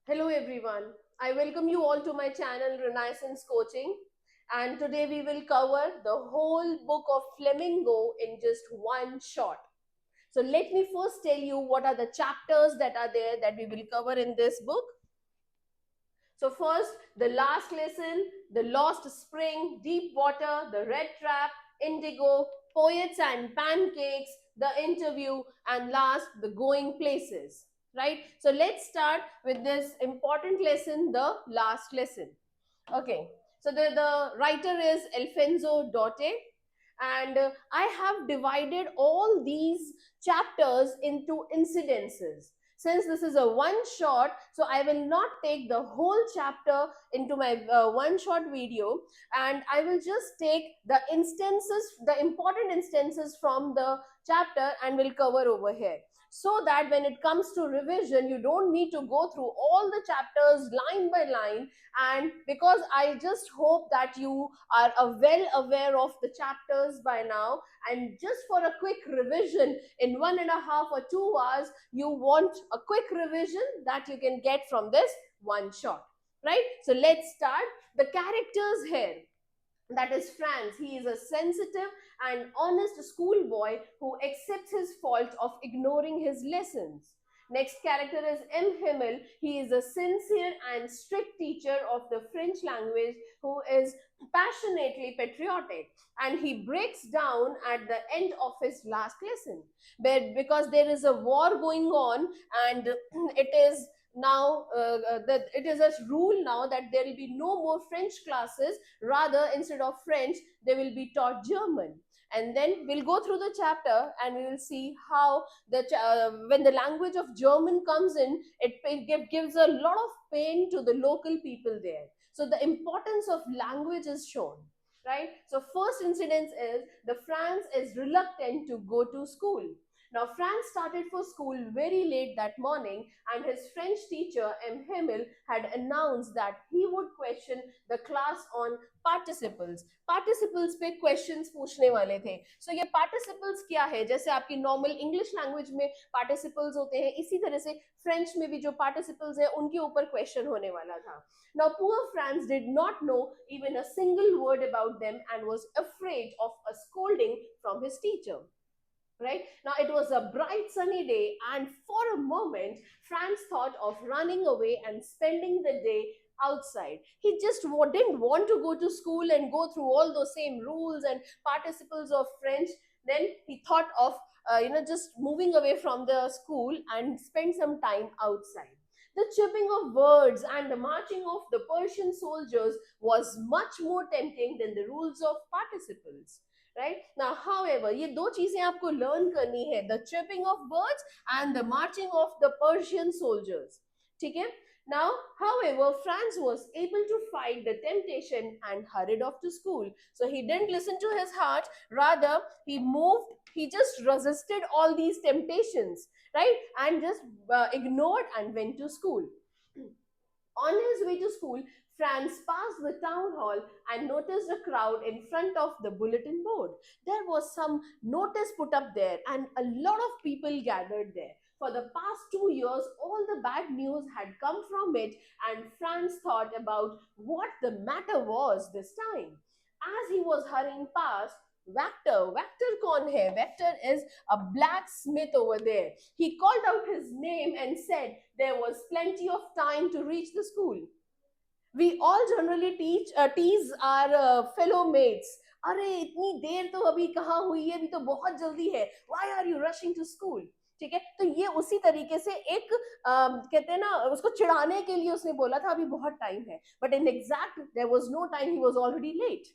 Hello everyone. I welcome you all to my channel Renaissance Coaching, and today we will cover the whole book of Flamingo in just one shot. So let me first tell you what are the chapters that are there that we will cover in this book. So first, the last lesson, the lost spring, deep water, the red trap, indigo, poets and pancakes, the interview, and last, the going places. Right? So let's start with this important lesson, the last lesson. Okay. So the writer is Alfonso Dote, and I have divided all these chapters into incidences. Since this is a one shot, so I will not take the whole chapter into my one shot video, and I will just take the instances, the important instances from the chapter, and will cover over here, so that when it comes to revision you don't need to go through all the chapters line by line. And because I just hope that you are well aware of the chapters by now, and just for a quick revision in 1.5 or 2 hours, you want a quick revision that you can get from this one shot, right? So let's start. The characters here, that is Franz. He is a sensitive and honest schoolboy who accepts his fault of ignoring his lessons. Next character is M. Himmel. He is a sincere and strict teacher of the French language who is passionately patriotic, and he breaks down at the end of his last lesson. But because there is a war going on, and it is now that it is a rule now that there will be no more French classes. Rather, instead of French, they will be taught German. And then we'll go through the chapter and we will see how when the language of German comes in, it gives a lot of pain to the local people there. So the importance of language is shown, right? So first incident is the Franz is reluctant to go to school. Now Franz started for school very late that morning, and his French teacher M. Himmel had announced that he would question the class on participles. Participles पे questions पूछने वाले थे. So ये participles क्या है? जैसे आपकी normal English language में participles होते हैं, इसी तरह से French में भी जो participles है उनके ऊपर question होने वाला था. Now poor Franz did not know even a single word about them and was afraid of a scolding from his teacher. Right now, it was a bright sunny day, and for a moment Franz thought of running away and spending the day outside. He just didn't want to go to school and go through all those same rules and participles of French. Then he thought of just moving away from the school and spend some time outside. The chipping of birds and the marching of the Persian soldiers was much more tempting than the rules of participles. Right now, however, ये दो चीजें आपको learn करनी है, the chirping of birds and the marching of the Persian soldiers. ठीक है? Now, however, Franz was able to fight the temptation and hurried off to school. So he didn't listen to his heart. Rather, he just resisted all these temptations, right? And just ignored and went to school. On his way to school, Franz passed the town hall and noticed a crowd in front of the bulletin board. There was some notice put up there, and a lot of people gathered there. For the past 2 years, all the bad news had come from it, and Franz thought about what the matter was this time. As he was hurrying past, Vector kaun hai? Vector is a blacksmith over there. He called out his name and said there was plenty of time to reach the school. We all generally tease our fellow mates. अरे इतनी देर तो अभी कहाँ हुई है, अभी तो बहुत जल्दी है. Why are you rushing to school? ठीक है, तो ये उसी तरीके से एक कहते हैं ना, उसको चिढ़ाने के लिए उसने बोला था अभी बहुत टाइम है, but in exact there was no time, he was already late.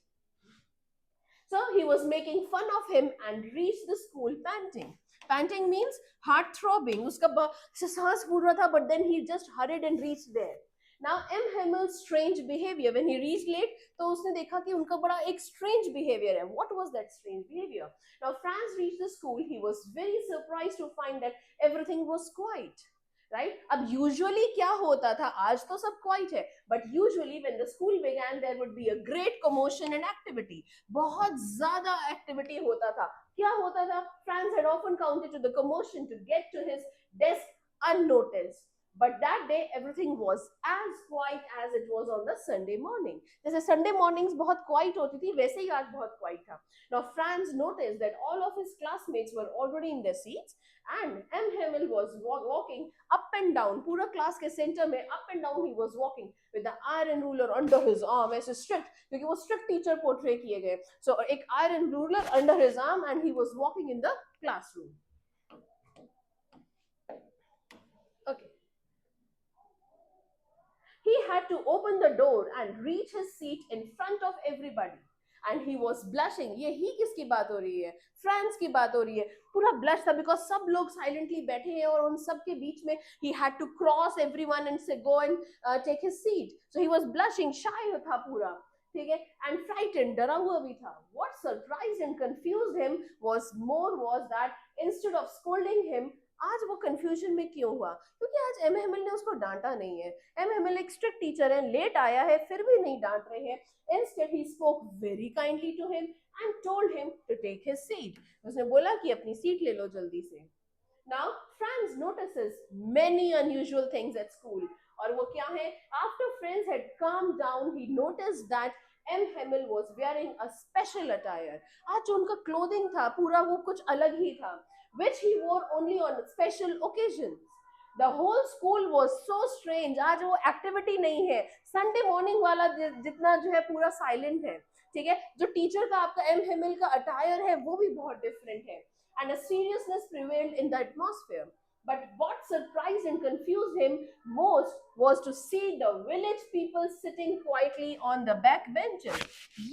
So he was making fun of him and reached the school panting. Panting means heart throbbing. उसका सांस फूल रहा था, but then he just hurried and reached there. Now M. Himmel's strange behavior, when he reached late, तो उसने देखा कि उनका बड़ा एक strange behavior है. What was that strange behavior? Now Franz reached the school. He was very surprised to find that everything was quiet. Right? अब usually क्या होता था? आज तो सब quiet है, but usually when the school began, there would be a great commotion and activity. बहुत ज़्यादा activity होता था. क्या होता था? Franz had often counted to the commotion to get to his desk unnoticed. But that day everything was as quiet as it was on the Sunday morning. जैसे Sunday mornings बहुत quiet होती थी, वैसे ही आज बहुत quiet था. Now Franz noticed that all of his classmates were already in their seats and M. Hamill was walking up and down. पूरा class के center में up and down he was walking with the iron ruler under his arm. ऐसे strict, क्योंकि वो strict teacher portray किए गए. So एक iron ruler under his arm and he was walking in the classroom. Okay. He had to open the door and reach his seat in front of everybody. And he was blushing. ये ही किसकी बात हो रही है? France की बात हो रही है. पूरा ब्लश था because सब लोग silently बैठे हैं और उन सब के बीच में he had to cross everyone and say go and take his seat. So he was blushing, shy था पूरा. ठीक है, and frightened, डरा हुआ भी था. What surprised and confused him was that instead of scolding him, आज वो कंफ्यूजन में क्यों हुआ? क्योंकि आज एम हेमिल ने उसको डांटा नहीं है. एम हेमिल एक स्ट्रिक्ट टीचर है, लेट आया है फिर भी नहीं डांट रहे हैं. Instead he spoke very kindly to him and told him to take his seat. उसने बोला कि अपनी सीट ले लो जल्दी से. Now Franz notices many unusual things at school. और वो क्या है? After Franz had calmed down, he noticed that M. Hamill was wearing a special attire. आज जो उनका clothing था पूरा वो कुछ अलग ही था, which he wore only on special occasions. The whole school was so strange. आज वो एक्टिविटी नहीं है, संडे मॉर्निंग वाला जितना जो है पूरा साइलेंट है. ठीक है, जो टीचर का आपका एम हेमिल का अटायर है वो भी बहुत डिफरेंट है. And a seriousness prevailed in the atmosphere. But what surprised and confused him most was to see the village people sitting quietly on the back benches.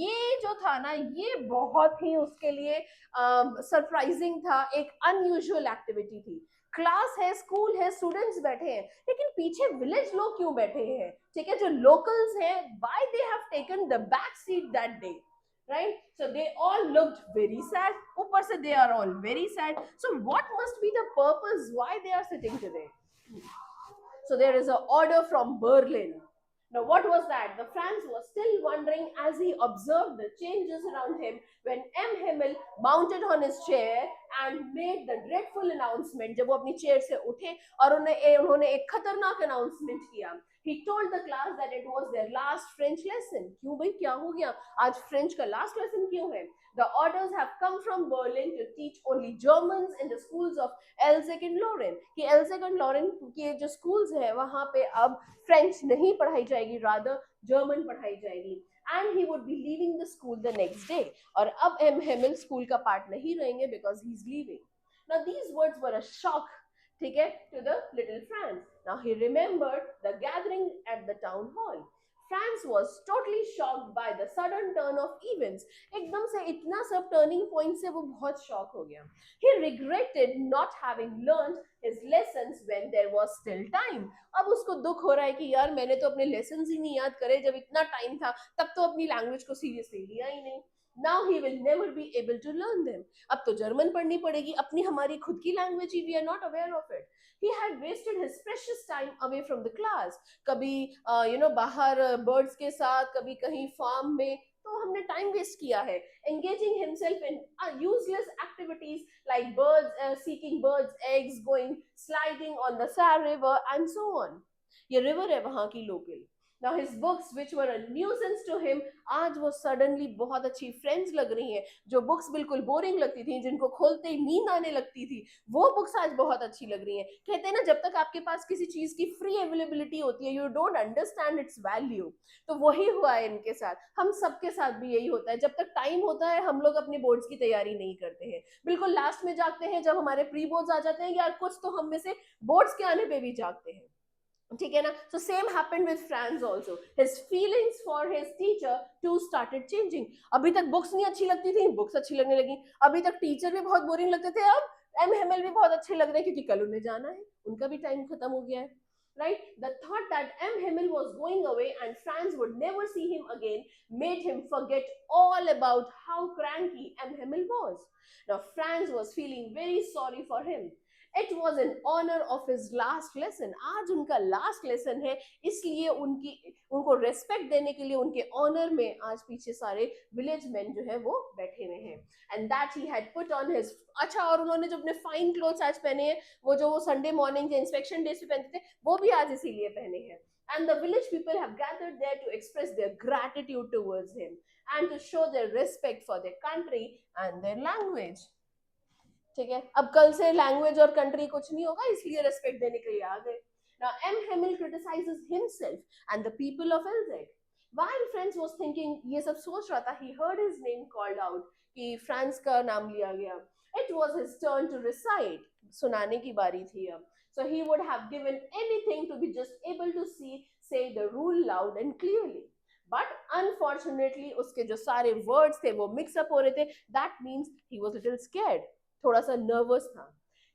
ये जो था ना, ये बहुत ही उसके लिए सरप्राइजिंग था. एक अनयूजुअल एक्टिविटी थी. क्लास है, स्कूल है, स्टूडेंट्स बैठे हैं, लेकिन पीछे विलेज लोग क्यों बैठे हैं? ठीक है, जो लोकल्स हैं, why they have taken the back seat that day? Right? So they all looked very sad. ऊपर से they are all very sad. So what must be the purpose why they are sitting today? So there is an order from Berlin. Now what was that? The Franz was still wondering as he observed the changes around him when M. Himmel mounted on his chair and made the dreadful announcement. जब वो अपनी chair से उठे और उन्होंने एक खतरनाक announcement किया. He told the class that it was their last French lesson. क्यों भाई, क्या हो गया? आज फ्रेंच का लास्ट लेसन क्यों है? The orders have come from Berlin to teach only Germans in the schools of Elzeg and Loren. कि Elzeg and Loren के जो schools है वहाँ पे अब French नहीं पढ़ाई जाएगी, rather German पढ़ाई जाएगी. And he would be leaving the school the next day. और अब M. Hamill स्कूल का पार्ट नहीं रहेंगे because he's leaving. Now these words were a shock, ठीक है, to the little Franz. Now he remembered the gathering at the town hall. Franz was totally shocked by the sudden turn of events. एकदम से इतना सब turning point से वो बहुत shock हो गया. He regretted not having learned his lessons when there was still time. अब उसको दुख हो रहा है कि यार मैंने तो अपने lessons ही नहीं याद करे, जब इतना time था तब तो अपनी language को seriously लिया ही नहीं. Now he will never be able to learn them. अब तो जर्मन पढ़नी पड़ेगी, अपनी हमारी खुद की language he we are not aware of it. He had wasted his precious time away from the class. कभी बाहर birds के साथ, कभी कहीं farm में, तो हमने time waste किया है engaging himself in useless activities like seeking birds eggs, going sliding on the Sar river and so on. ये river है वहाँ की local. Now his books which were a nuisance to him, आज वो suddenly बहुत अच्छी friends लग रही हैं. जो books बिल्कुल boring लगती थी, जिनको खोलते ही नींद आने लगती थी, वो books आज बहुत अच्छी लग रही हैं. कहते हैं ना, जब तक आपके पास किसी चीज की free availability होती है, you don't understand its value. तो वही हुआ है इनके साथ. हम सबके साथ भी यही होता है. जब तक टाइम होता है हम लोग अपने बोर्ड्स की तैयारी नहीं करते हैं, बिल्कुल लास्ट में जागते हैं जब हमारे प्री बोर्ड्स आ जाते हैं, यार कुछ तो हम में से बोर्ड्स के आने पे भी जागते हैं. ठीक है ना? So same happened with Franz also. His feelings for his teacher too started changing. अभी तक बुक्स नहीं अच्छी लगती थी, बुक्स अच्छी लगने लगी. अभी तक टीचर भी बहुत बोरिंग लगते थे, अब एम हेमल भी बहुत अच्छे लग रहे हैं क्योंकि कल उन्हें जाना है, उनका भी टाइम खत्म हो गया है. Right? The thought that M. Himmel was going away and Franz would never see him again made him forget all about how cranky M. Himmel was. Now Franz was feeling very sorry for him. It was in honour of his last lesson, आज उनका last lesson है, इसलिए उनको respect देने के लिए उनके honour में आज पीछे सारे विलेज मैन जो है वो बैठे हुए हैं। And that he had put on his, अच्छा, और उन्होंने जो अपने फाइन क्लोथ्स आज पहने हैं, वो संडे मॉर्निंग या इंस्पेक्शन डेज पे पहनते थे, वो भी आज इसीलिए पहने हैं। And the village people have gathered there to express their gratitude towards him and to show their respect for their country and their language. ठीक है, अब कल से लैंग्वेज और कंट्री कुछ नहीं होगा, इसलिए रेस्पेक्ट देने के लिए आ गए। Now M. Hamill criticizes himself and the people of LZ. While France was thinking, ये सब सोच रहा था, he heard his name called out कि फ्रांस का नाम लिया गया। It was his turn to recite, सुनाने की बारी थी अब। So he would have given anything to be just able to say the rule loud and clearly. But unfortunately उसके जो सारे words थे वो mix up हो रहे थे। That means he was a little scared, थोड़ा सा नर्वस था।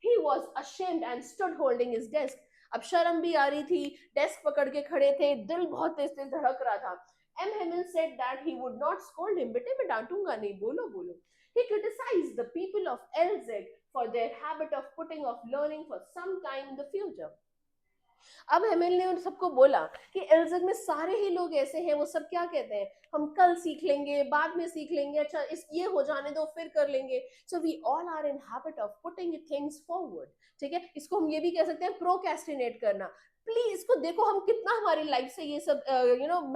He was ashamed and stood holding his desk. अब शर्म भी आ रही थी, डेस्क पकड़ के खड़े थे, दिल बहुत तेज तेज धड़क रहा था। M. Hamill said that he would not scold him, बेटे मैं डांटूंगा नहीं, बोलो बोलो। He criticized the people of LZ for their habit of putting off learning for some time in the future. अब हेमिल ने उन सबको बोला कि एल्जेड में सारे ही लोग ऐसे हैं, वो सब क्या कहते हैं, हम कल सीख लेंगे, बाद में सीख लेंगे, अच्छा इस ये हो जाने दो फिर कर लेंगे। So we all are in habit of putting things forward. ठीक है, इसको हम ये भी कह सकते हैं प्रोक्रेस्टिनेट करना। प्लीज इसको देखो हम कितना हमारी लाइफ से ये सब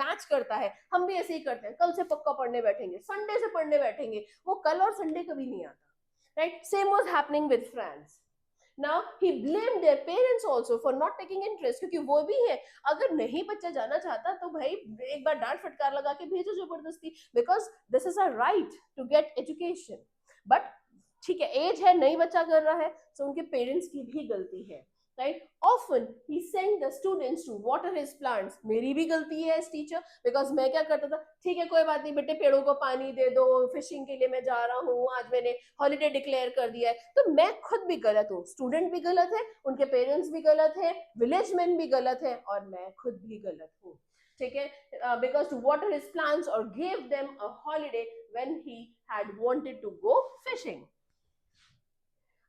मैच करता है। हम भी ऐसे ही करते हैं, कल से पक्का पढ़ने बैठेंगे, संडे से पढ़ने बैठेंगे, वो कल और संडे कभी नहीं आता। Right, same was happening with France. Now he blamed their parents also for not taking interest, क्योंकि वो भी है, अगर नहीं बच्चा जाना चाहता तो भाई एक बार डांट फटकार लगा के भेजो जबरदस्ती, because this is a right to get education. But ठीक है, एज है, नहीं बच्चा कर रहा है, तो उनके पेरेंट्स की भी गलती है। Right? Often he sent the students to water his plants. मेरी भी गलती है एज टीचर, बिकॉज मैं क्या करता था, ठीक है कोई बात नहीं बेटे, पेड़ों को पानी दे दो, फिशिंग के लिए मैं जा रहा हूँ, आज मैंने हॉलीडे डिक्लेयर कर दिया है, तो मैं खुद भी गलत हूँ, स्टूडेंट भी गलत है, उनके पेरेंट्स भी गलत है, विलेज मैन भी गलत है, और मैं खुद भी गलत हूँ। ठीक है, because to water his plants और give them a holiday when he had wanted to go fishing.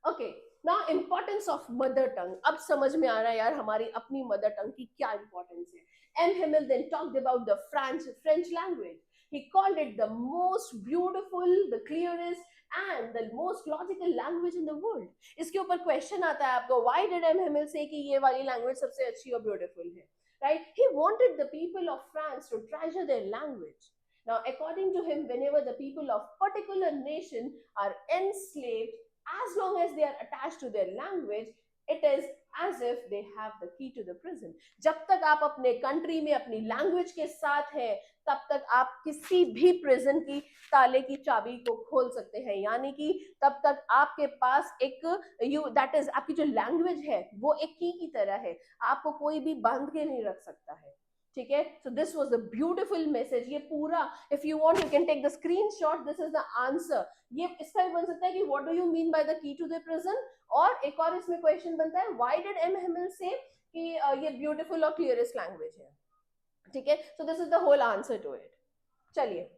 Okay, now importance of mother tongue. अब समझ में आ रहा है यार हमारी अपनी मदर टंग की क्या इंपॉर्टेंस है। M. Hamill then talked about the French language. He called it the most beautiful, the clearest and the most logical language in the world. इसके ऊपर क्वेश्चन आता है आपको, why did M. Hamill say कि ये वाली language सबसे अच्छी और ब्यूटीफुल है? Right? He wanted the people of France to treasure their language. Now, according to him, whenever the people of particular nation are enslaved, as long as they are attached to their language, it is as if they have the key to the prison. जब तक आप अपने country में अपनी language के साथ हैं, तब तक आप किसी भी प्रिजन की ताले की चाबी को खोल सकते हैं, यानी कि तब तक आपके पास एक दैट इज आपकी जो लैंग्वेज है वो एक की तरह है, आपको कोई भी बांध के नहीं रख सकता है। ठीक है, so this was the beautiful message. ये पूरा, if you want you can take the screenshot, this is the answer. ये इसका भी बन सकता है कि what do you mean by the key to the prison, और एक और इसमें क्वेश्चन बनता है, व्हाई डिड एम हेमिल से कि ये ब्यूटीफुल और क्लियरेस्ट लैंग्वेज है। ठीक है, so this is the whole answer to it. चलिए,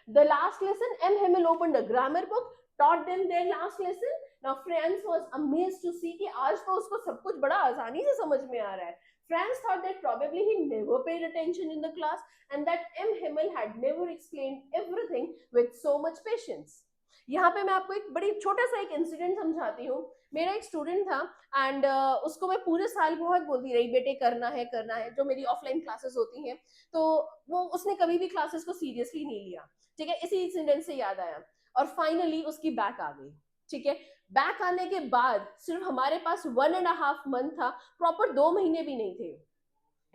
the last lesson, M. Hamill opened a grammar book, taught them their last lesson. Now France was amazed to see कि आज तो उसको सब कुछ बड़ा आसानी से समझ में आ रहा है। France thought that probably he never paid attention in the class and that M. Hamill had never explained everything with so much patience. यहाँ पे मैं आपको एक बड़ी छोटा सा एक इंसिडेंट समझाती हूँ। मेरा एक स्टूडेंट था एंड उसको मैं पूरे साल बहुत बोलती रही, बेटे करना है करना है, जो मेरी ऑफलाइन क्लासेस होती हैं, तो वो उसने कभी भी क्लासेस को सीरियसली नहीं लिया। ठीक है, इसी इंसिडेंट से याद आया, और फाइनली उसकी बैक आ गई। ठीक है, बैक आने के बाद सिर्फ हमारे पास 1.5 मंथ था, प्रॉपर 2 महीने भी नहीं थे।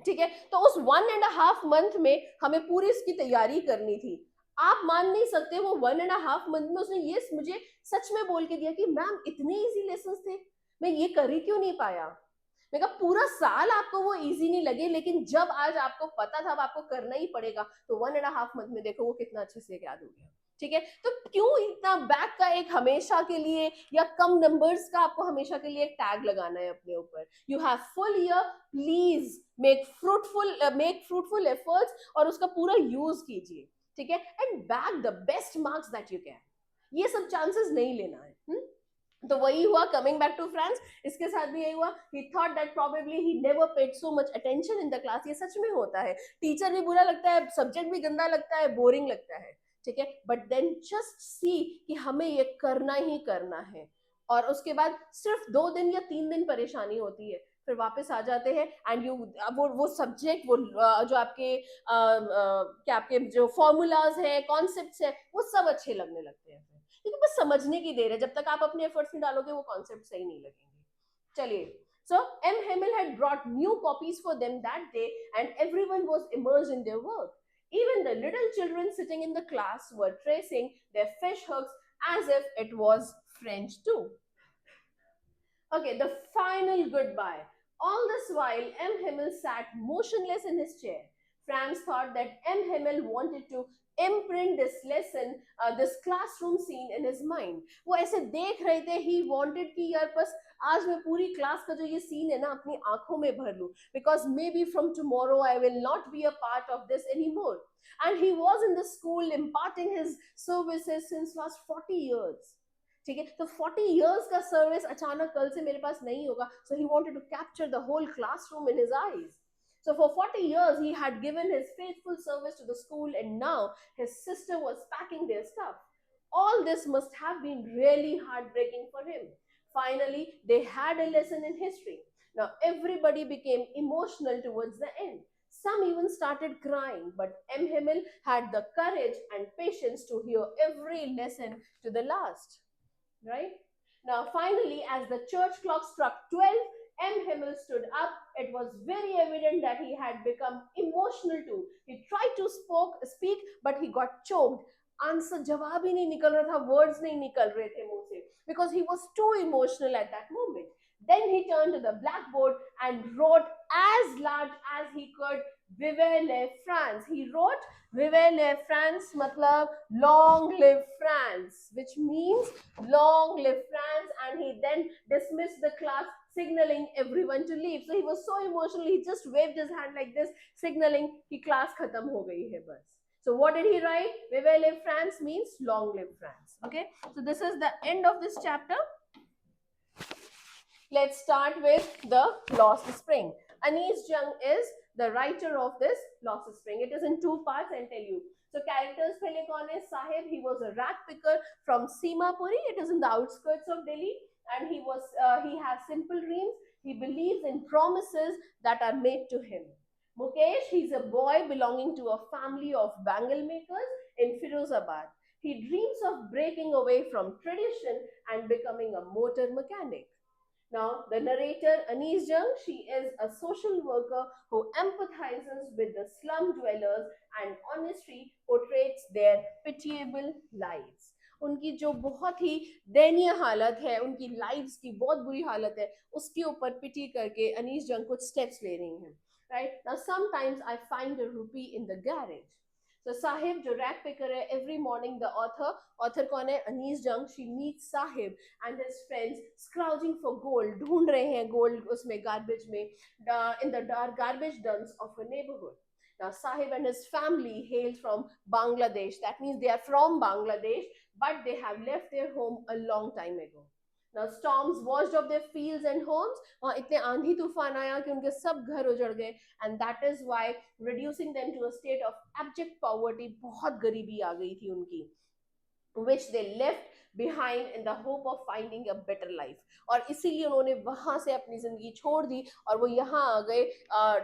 ठीक है, तो उस 1.5 मंथ में हमें पूरी इसकी तैयारी करनी थी। आप मान नहीं सकते, वो 1.5 मंथ में उसने ये मुझे सच में बोल के दिया कि मैम इतने इजी लेसन्स थे, मैं ये कर ही क्यों नहीं पाया। मैं कहा पूरा साल आपको वो इजी नहीं लगे, लेकिन जब आज आपको पता था अब आपको करना ही पड़ेगा, तो 1.5 मंथ में देखो वो कितना अच्छे से याद हो गया। ठीक है, तो क्यों इतना बैक का एक हमेशा के लिए या कम नंबर्स का आपको हमेशा के लिए एक टैग लगाना है अपने ऊपर। You have full year, please make fruitful efforts और उसका पूरा यूज कीजिए। ठीक है, and back the best marks that you can. ये सब चांसेस नहीं लेना है। तो वही हुआ, कमिंग बैक टू फ्रांस, इसके साथ भी यही हुआ. ही thought that probably he never paid so much attention in the class. ये सच में होता है, टीचर भी बुरा लगता है, सब्जेक्ट भी गंदा लगता है, बोरिंग लगता है, ठीक है, बट देन जस्ट सी कि हमें ये करना ही करना है. और उसके बाद सिर्फ 2 दिन या 3 दिन परेशानी होती है, फिर वापस आ जाते हैं. एंड यू, वो सब्जेक्ट, वो जो आपके क्या आपके जो फॉर्मूलाज है, कॉन्सेप्ट्स है, वो सब अच्छे लगने लगते हैं. क्योंकि बस समझने की देर है, जब तक आप अपने एफर्ट्स नहीं डालोगे वो कॉन्सेप्ट सही नहीं लगेंगे. चलिए, so M. Hamill had brought new copies for them that day, and everyone was immersed in their work. Even the little children sitting in the class were tracing their fish hooks as if it was French too. Okay, the final goodbye. All this while, M. Himmel sat motionless in his chair. Franz thought that M. Himmel wanted to imprint this lesson, this classroom scene in his mind. वो ऐसे देख रहे थे, he wanted कि यार बस आज मैं पूरी क्लास का जो ये सीन है ना अपनी आंखों में भर लूं, because maybe from tomorrow I will not be a part of this anymore. And he was in the school imparting his services since last 40 years. ठीक है, तो 40 years का सर्विस अचानक कल से मेरे पास नहीं होगा. So he wanted to capture the whole classroom in his eyes. So for 40 years he had given his faithful service to the school, and now his sister was packing their stuff. All this must have been really heartbreaking for him. Finally, they had a lesson in history. Now everybody became emotional towards the end. Some even started crying, but M. Himmel had the courage and patience to hear every lesson to the last. Right? Now, finally, as the church clock struck 12, M. Himmel stood up. It was very evident that he had become emotional too. He tried to speak, but he got choked. Answer, जवाब ही नहीं निकल रहा था, words नहीं निकल रहे थे मुंह से, because he was too emotional at that moment. Then he turned to the blackboard and wrote as large as he could, "Vive le France." He wrote "Vive le France," matlab long live France, which means long live France. And he then dismissed the class, signaling everyone to leave. So he was so emotional, he just waved his hand like this, signaling कि class खत्म हो गई है बस. So what did he write? "Vive le France" means long live France. Okay, so this is the end of this chapter. Let's start with the Lost Spring. Anis Jung is the writer of this Lost Spring. It is in 2 parts, I'll tell you. So characters pehle kaun hai? Sahib, he was a rat picker from Simapuri. It is in the outskirts of Delhi, and he has simple dreams. He believes in promises that are made to him. Mukesh, he's a boy belonging to a family of bangle makers in Firozabad. He dreams of breaking away from tradition and becoming a motor mechanic. Now, the narrator, Anis Jung, she is a social worker who empathizes with the slum dwellers and honestly portrays their pitiable lives. उनकी जो बहुत ही दयनीय हालत है, उनकी lives की बहुत बुरी हालत है, उसके ऊपर पिटी करके अनीस जंग कुछ स्टेप्स ले रही हैं. Right now, sometimes I find a rupee in the garage. So Sahib जो रैक पिकर है, every morning the author कौन है? अनीस जंग. She meets Sahib and his friends scrounging for gold, ढूंढ रहे हैं gold उसमें garbage में, in the dark garbage dumps of a neighborhood. Now Sahib and his family hail from Bangladesh. That means they are from Bangladesh, but they have left their home a long time ago. Now storms washed off their fields and homes. वहाँ इतने आंधी तूफान आया कि उनके सब घर उजड़ गए, and that is why reducing them to a state of abject poverty, बहुत गरीबी आ गई थी उनकी, which they left behind in the hope of finding a better life. और इसीलिए उन्होंने वहां से अपनी जिंदगी छोड़ दी और वो यहाँ आ गए,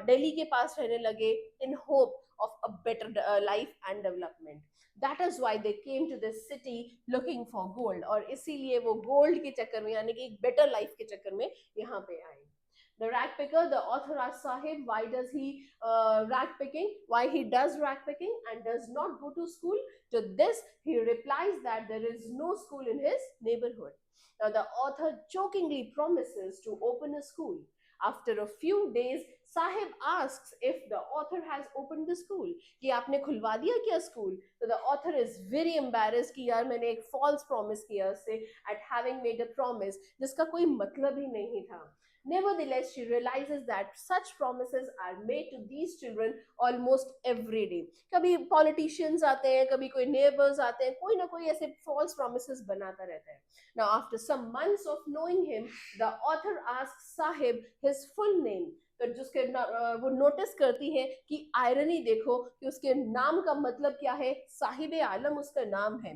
दिल्ली के पास रहने लगे, in hope of a better life and development. That is why they came to this city looking for gold. और इसीलिए वो गोल्ड के चक्कर में, यानी कि एक बेटर लाइफ के चक्कर में यहाँ पे आए. The rag picker, the author asks Sahib why does he rag picking, why he does rag picking and does not go to school. To this he replies that there is no school in his neighborhood. Now the author jokingly promises to open a school. After a few days, Sahib asks if the author has opened the school, कि आपने खुलवा दिया क्या school. So the author is very embarrassed कि यार मैंने एक false promise किया उससे, at having made a promise जिसका कोई मतलब ही नहीं था. Nevertheless, she realizes that such promises are made to these children almost every day. कभी politicians आते हैं, कभी कोई neighbors आते हैं, कोई ना कोई ऐसे false promises बनाता रहता है. Now, after some months of knowing him, the author asks Sahib his full name. तो जिसके वो नोटिस करती है कि आयरनी देखो कि उसके नाम का मतलब क्या है. साहिब आलम उसका नाम है,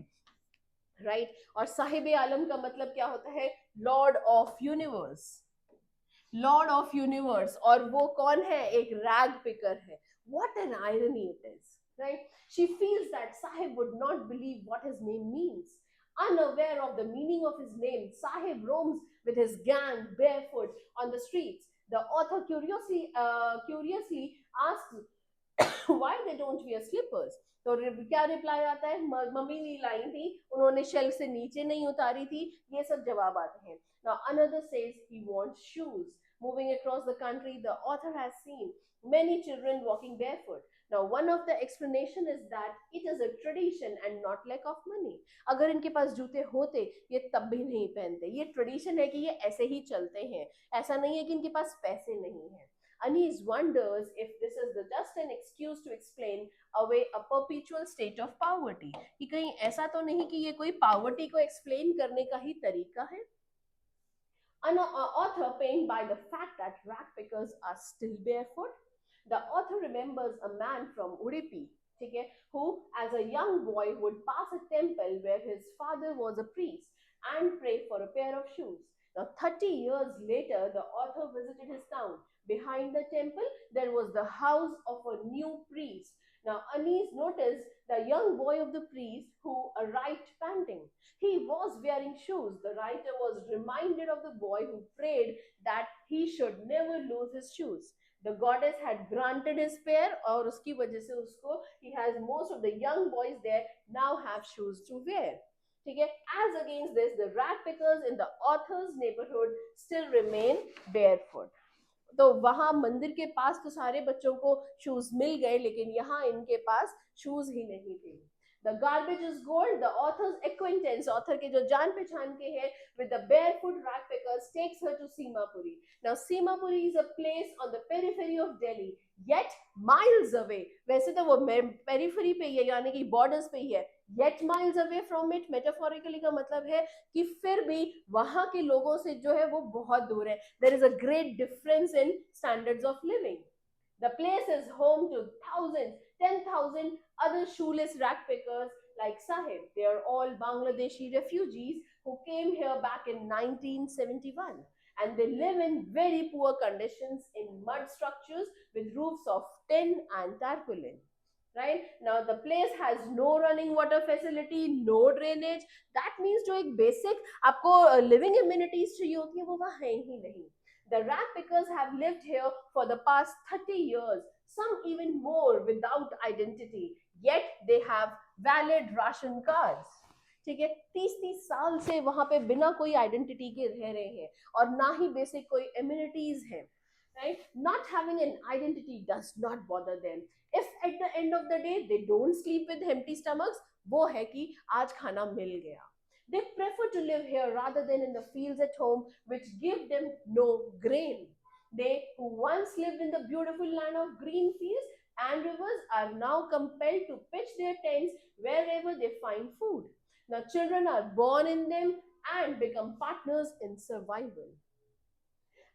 राइट right? और साहिब आलम का मतलब क्या होता है? Lord of universe. Lord of universe. और वो कौन है? एक रैग पिकर है. What an irony it is, right? She feels that Sahib would not believe what his name means. Unaware of the meaning of his name, Sahib roams with his gang barefoot on the streets. The author curiously asks why they don't wear slippers. तो क्या reply आता है? Mummy ने लाई थी, उन्होंने shelf से नीचे नहीं उतारी थी. ये सब जवाब आते हैं. Now another says he wants shoes. Moving across the country, the author has seen many children walking barefoot. Now one of the explanation is that it is a tradition and not lack of money. अगर इनके पास जूते होते ये तब भी नहीं पहनते. ये ट्रेडिशन है कि ये ऐसे ही चलते हैं. ऐसा नहीं है कि इनके पास पैसे नहीं हैं. Anis wonders if this is just an excuse to explain away a perpetual state of poverty. कि कहीं ऐसा तो नहीं कि ये कोई poverty को explain करने का ही तरीका है. An author pained by the fact that rag pickers are still barefoot. The author remembers a man from Udupi, who as a young boy would pass a temple where his father was a priest and pray for a pair of shoes. Now 30 years later, the author visited his town. Behind the temple, there was the house of a new priest. Now Anis noticed the young boy of the priest who arrived panting. He was wearing shoes. The writer was reminded of the boy who prayed that he should never lose his shoes. The goddess had granted his pair, और उसकी वजह से उसको, he has most of the young boys there now have shoes to wear. ठीक है? As against this, the rag pickers in the author's neighborhood still remain barefoot. तो वहां मंदिर के पास तो सारे बच्चों को शूज मिल गए, लेकिन यहाँ इनके पास शूज ही नहीं थे. The garbage is gold. The author's acquaintance, author के जो जान पहचान के हैं, with the barefoot rag pickers takes her to Simapuri. Now Simapuri is a place on the periphery of Delhi, yet miles away. वैसे तो वो periphery पे ही है, यानी कि borders पे ही है, yet miles away from it. Metaphorically का मतलब है कि फिर भी वहां के लोगों से जो है वो बहुत दूर है. There is a great difference in standards of living. The place is home to thousands, 10,000 other shoeless rag pickers like Sahib. They are all Bangladeshi refugees who came here back in 1971. And they live in very poor conditions in mud structures with roofs of tin and tarpaulin. Right? Now the place has no running water facility, no drainage. That means जो एक basic आपको living amenities चाहिए होती है वो वहाँ है ही नहीं. The rag pickers have lived here for the past 30 years, some even more without identity, yet they have valid ration cards. ठीक है? 30 साल से वहां पे बिना कोई आइडेंटिटी के रह रहे हैं और ना ही बेसिक कोई एमिनिटीज हैं. Right? Not having an identity does not bother them. If at the end of the day they don't sleep with empty stomachs, वो है कि आज खाना मिल गया. They prefer to live here rather than in the fields at home, which give them no grain. They who once lived in the beautiful land of green fields and rivers are now compelled to pitch their tents wherever they find food. Now children are born in them and become partners in survival.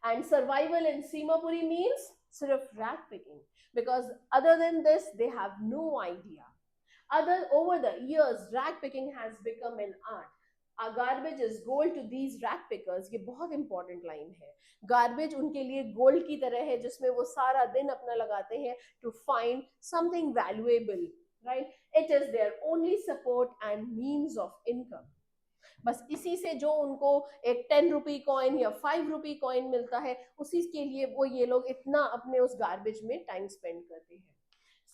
And survival in Simapuri means sort of rag picking, because other than this they have no idea. Over the years, rag picking has become an art. Our garbage is gold to these rag pickers. ये बहुत important line है. Garbage उनके लिए gold की तरह है जिसमें वो सारा दिन अपना लगाते हैं to find something valuable, right? It is their only support and means of income. बस इसी से जो उनको एक 10 रुपी कॉइन या 5 रुपी कॉइन मिलता है, उसी के लिए वो ये लोग इतना अपने उस गार्बेज में टाइम स्पेंड करते हैं.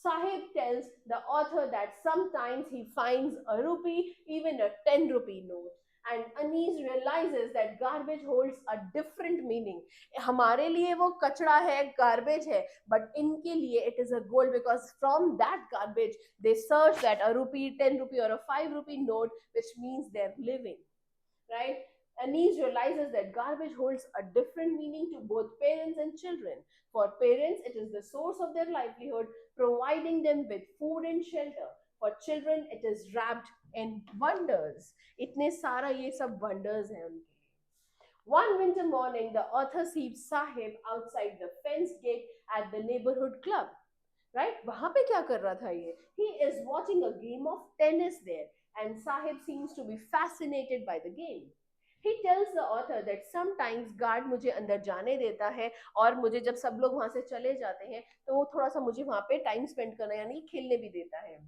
Sahib tells the author that sometimes he finds a rupee, even a 10 rupee note. And Anis realizes that garbage holds a different meaning. हमारे लिए वो कचरा है, garbage है, but इनके लिए it is a gold, because from that garbage they search that a rupee, 10 rupee or a 5 rupee note, which means they're living. Right? Anise realizes that garbage holds a different meaning to both parents and children. For parents, it is the source of their livelihood, providing them with food and shelter. For children, it is wrapped in wonders. इतने सारा ये सब wonders हैं उनके लिए. One winter morning, the author sees Sahib outside the fenced gate at the neighborhood club. Right? वहां पे क्या कर रहा था ये? He is watching a game of tennis there, and Sahib seems to be fascinated by the game. He tells the author that sometimes guard मुझे अंदर जाने देता है और मुझे जब सब लोग वहां से चले जाते हैं तो वो थोड़ा सा मुझे वहां पे टाइम स्पेंड करना यानी खेलने भी देता है.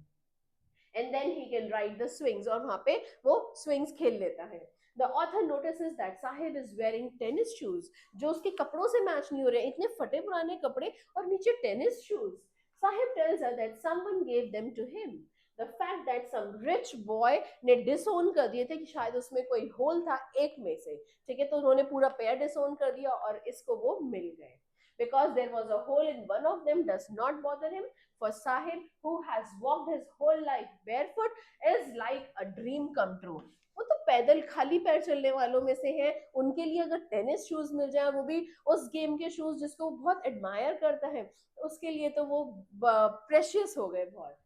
And then he can ride the swings और वहां पे वो swings खेल लेता है. The author notices that Sahib is wearing tennis shoes जो उसके कपड़ों से मैच नहीं हो रहे, इतने फटे पुराने कपड़े और नीचे tennis shoes. Sahib tells her that someone gave them to him. The fact that some rich boy ने disown कर दिए थे कि शायद उसमें कोई होल था एक में से, ठीक है, तो उन्होंने पूरा पेयर disown कर दिया और इसको वो मिल गए. Because there was a hole in one of them does not bother him. For Sahib, who has walked his whole life barefoot, is like a dream come true. वो तो पैदल खाली पैर चलने वालों में से है, उनके लिए अगर टेनिस शूज मिल जाए, वो भी उस गेम के शूज जिसको वो बहुत एडमायर करता है, उसके लिए तो वो प्रेशियस हो गए बहुत.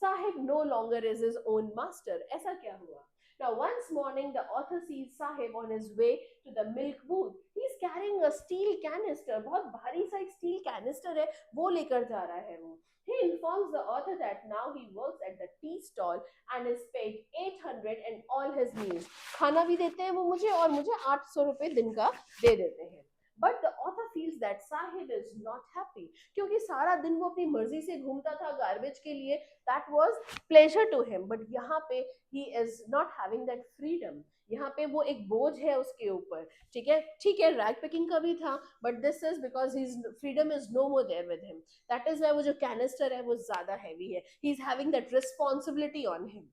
Sahib no longer is his own master. ऐसा क्या हुआ? Now, once morning, the author sees Sahib on his way to the milk booth. He's carrying a steel canister. बहुत भारी सा एक steel canister है, वो लेकर जा रहा है वो. He informs the author that now he works at the tea stall and is paid 800 and all his meals. खाना भी देते हैं वो मुझे और मुझे 800 रुपए दिन का दे देते हैं. But the author feels that Sahib is not happy क्योंकि सारा दिन वो अपनी मर्जी से घूमता था गार्बेज के लिए. That was pleasure to him. But यहाँ पे he is not having that freedom. यहाँ पे वो एक बोझ है उसके ऊपर. ठीक है रैग पिकिंग का भी था, but this is because his freedom is no more there with him. That is why वो जो canister है वो ज्यादा heavy है. He is having that responsibility on him.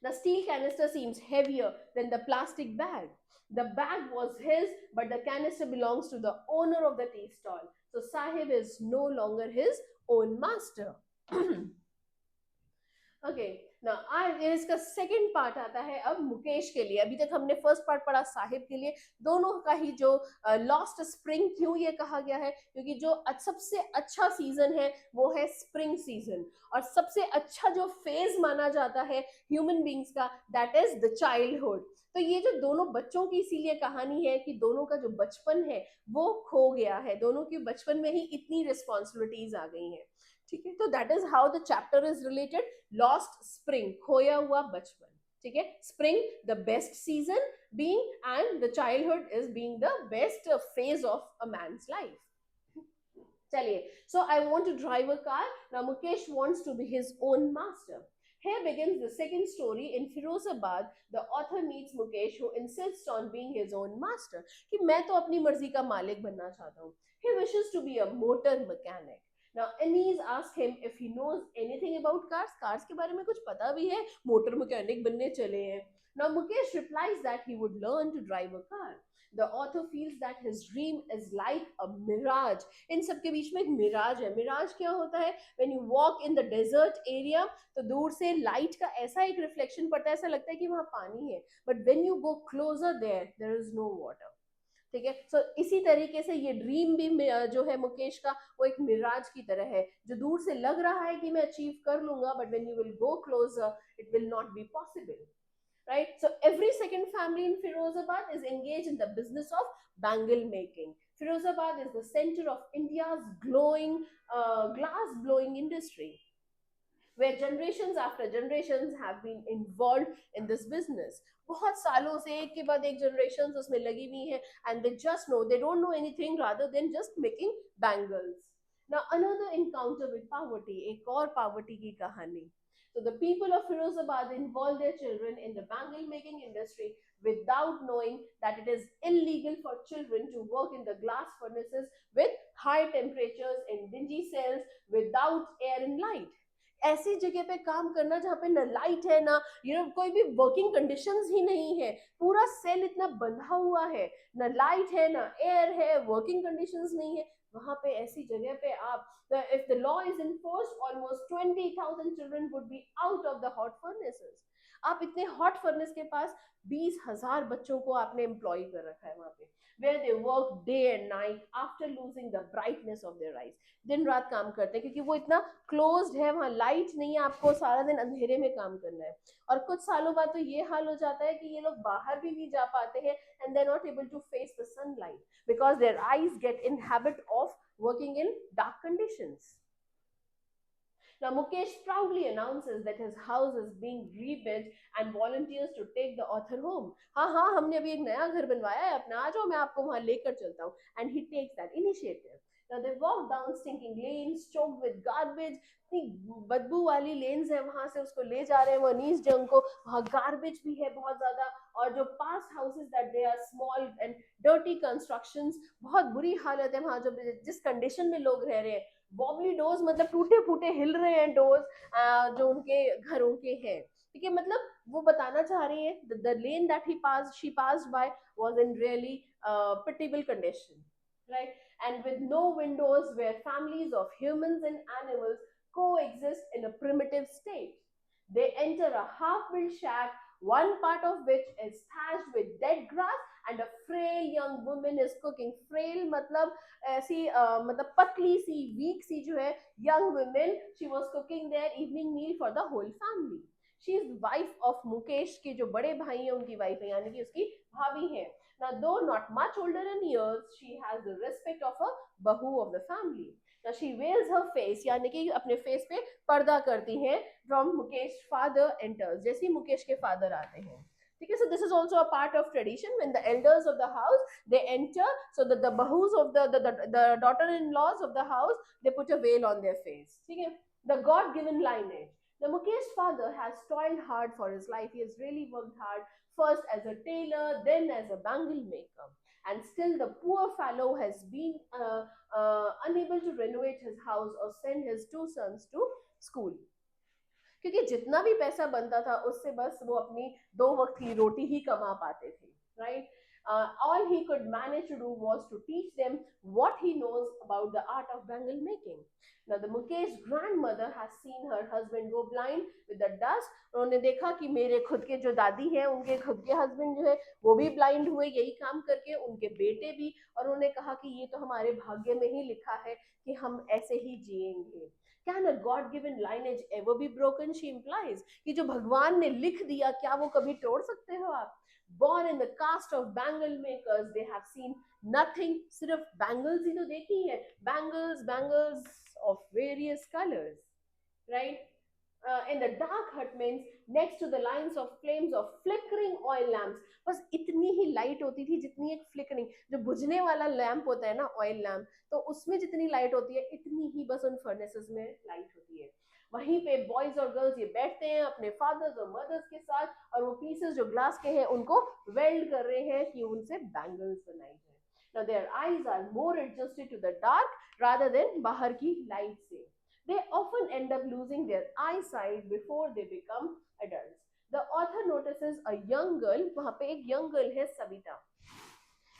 The steel canister seems heavier than the plastic bag. The bag was his, but the canister belongs to the owner of the tea stall. So Sahib is no longer his own master. Okay ना आज इसका second part आता है अब मुकेश के लिए. अभी तक हमने फर्स्ट पार्ट पढ़ा साहिब के लिए. दोनों का ही जो लॉस्ट स्प्रिंग क्यों ये कहा गया है, क्योंकि जो सबसे अच्छा सीजन है वो है स्प्रिंग सीजन, और सबसे अच्छा जो फेज माना जाता है ह्यूमन बींग्स का दैट इज द चाइल्डहुड. तो ये जो दोनों बच्चों की इसीलिए कहानी है कि दोनों का जो बचपन है वो खो गया है, दोनों के बचपन में ही इतनी रिस्पॉन्सिबिलिटीज आ गई हैं. ठीक है, तो that is how the chapter is related. Lost spring, खोया हुआ बचपन. ठीक है, spring the best season being and the childhood is being the best phase of a man's life. चलिए, so I want to drive a car. Now Mukesh wants to be his own master. Here begins the second story. In Firozabad, the author meets Mukesh, who insists on being his own master. कि मैं तो अपनी मर्जी का मालिक बनना चाहता हूँ. He wishes to be a motor mechanic. Now Anise asks him if he knows anything about cars. Cars के बारे में कुछ पता भी है? मोटर मैकेनिक बनने चले हैं. Now Mukesh replies that he would learn to drive a car. The author feels that his dream is like a mirage. इन सबके बीच में एक मिराज है. मिराज क्या होता है? When you walk in the desert area, तो दूर से लाइट का ऐसा एक रिफ्लेक्शन पड़ता है, ऐसा लगता है कि वहां पानी है. But when you go closer there is no water. ठीक है, सो इसी तरीके से ये ड्रीम भी जो है मुकेश का वो एक मिराज की तरह है, जो दूर से लग रहा है कि मैं अचीव कर लूंगा, but when you will go closer it will not be possible. Right, so every second family in Firozabad is engaged in the business of bangle making. Firozabad is the center of India's glowing glass blowing industry, where generations after generations have been involved in this business. बहुत सालों से एक के बाद एक generations उसमें लगी हुई हैं, and they just know, they don't know anything rather than just making bangles. Now another encounter with poverty, एक और poverty की कहानी. So the people of Firozabad involve their children in the bangle making industry without knowing that it is illegal for children to work in the glass furnaces with high temperatures in dingy cells without air and light. ऐसी जगह पे काम करना जहाँ पे ना light है ना कोई भी वर्किंग कंडीशंस ही नहीं है, पूरा सेल इतना बंधा हुआ है, ना लाइट है ना एयर है, वर्किंग कंडीशंस नहीं है, वहां पे ऐसी जगह पे आप if the law is enforced almost 20,000 children would be out of the hot furnaces. आप इतने हॉट फर्नेस के पास 20,000 बच्चों को आपने एम्प्लॉय कर रखा है वहां पे, where they work day and night after losing the brightness of their eyes. दिन रात काम करते हैं क्योंकि वो इतना क्लोज्ड है, वहां लाइट नहीं है, आपको सारा दिन अंधेरे में काम करना है। और कुछ सालों बाद तो ये हाल हो जाता है कि ये लोग बाहर भी नहीं जा पाते हैं, and they are not able to face the sunlight because their eyes get in habit of working in dark conditions. Now, Mukesh proudly announces that his house is being rebuilt and volunteers to take the author home. हाँ हाँ, हमने अभी एक नया घर बनवाया है अपना, आ जाओ मैं आपको वहां लेकर चलता हूँ. And he takes that initiative. Now they walk down stinking lanes choked with garbage. बदबू वाली लेन्स है, वहां से उसको ले जा रहे हैं वो नीस जंग को, वहां गार्बेज भी है बहुत ज्यादा, और जो पास houses that they are small and dirty constructions, बहुत बुरी हालत है वहां, जो जिस कंडीशन में लोग रह रहे हैं, बॉबली डोर्स मतलब टूटे फूटे हिल रहे हैं डोर्स जो उनके घरों के हैं, ठीक है। मतलब वो बताना चाह रही है the lane that he pass she passed by was in really pitiable condition, right? And with no windows, where families of humans and animals coexist in a primitive state. They enter a half-built shack, one part of which is thatched with dead grass, and a frail young woman is cooking. Frail मतलब ऐसी मतलब पतली सी week सी जो है young woman, she was cooking their evening meal for the whole family. She is wife of Mukesh के जो बड़े भाई हैं उनकी वाइफ है, यानी कि उसकी भाभी है. Now, though not much older in years, she has the respect of a bahu of the family. Now, she veils her face, यानी कि अपने फेस पे पर्दा करती हैं from Mukesh father enters, जैसे मुकेश के फादर आते हैं, ठीक है। So this is also a part of tradition. When the elders of the house they enter, so that the bahus of the daughter-in-laws of the house, they put a veil on their face, ठीक है। The God-given lineage. The Mukesh father has toiled hard for his life. He has really worked hard, first as a tailor, then as a bangle maker. And still the poor fellow has been unable to renovate his house or send his two sons to school. क्योंकि जितना भी पैसा बनता था उससे बस वो अपनी दो वक्त की रोटी ही कमा पाते थे, right? All he could manage to do was to teach them what he knows about the art of bangle making. Now the Mukesh grandmother has seen her husband go blind with the dust. उन्होंने देखा कि मेरे खुद के जो दादी हैं उनके खुद के हस्बैंड जो है वो भी ब्लाइंड हुए यही काम करके, उनके बेटे भी, और उन्होंने कहा कि ये तो हमारे भाग्य में ही लिखा है कि हम ऐसे ही जिएंगे. Can a God-given lineage ever be broken? She implies कि जो भगवान ने लिख दिया क्या वो कभी तोड़ सकते हो आप? Born in the caste of bangle makers, they have seen nothing. सिर्फ bangles ही तो देखी है, bangles of various colors, right? In the dark hut means next to the lines of flames of flickering oil lamps, बस इतनी ही light होती थी जितनी एक फ्लिकरिंग, जो बुझने वाला लैंप होता है ना ऑयल लैंप, तो उसमें जितनी लाइट होती है इतनी ही बस उन फर्नेसेस में लाइट होती है. वहीं पे बॉयज और गर्ल्स ये बैठते हैं अपने फादर्स और मदर्स के साथ, और वो पीसेस जो ग्लास के हैं उनको वेल्ड कर रहे हैं कि उनसे बैंगल्स बनाई जाए. Now their eyes are more adjusted to the dark rather than बाहर की लाइट से. They often end up losing their eyesight before they become adults. The author notices a young girl, वहां पे एक young girl है Savita,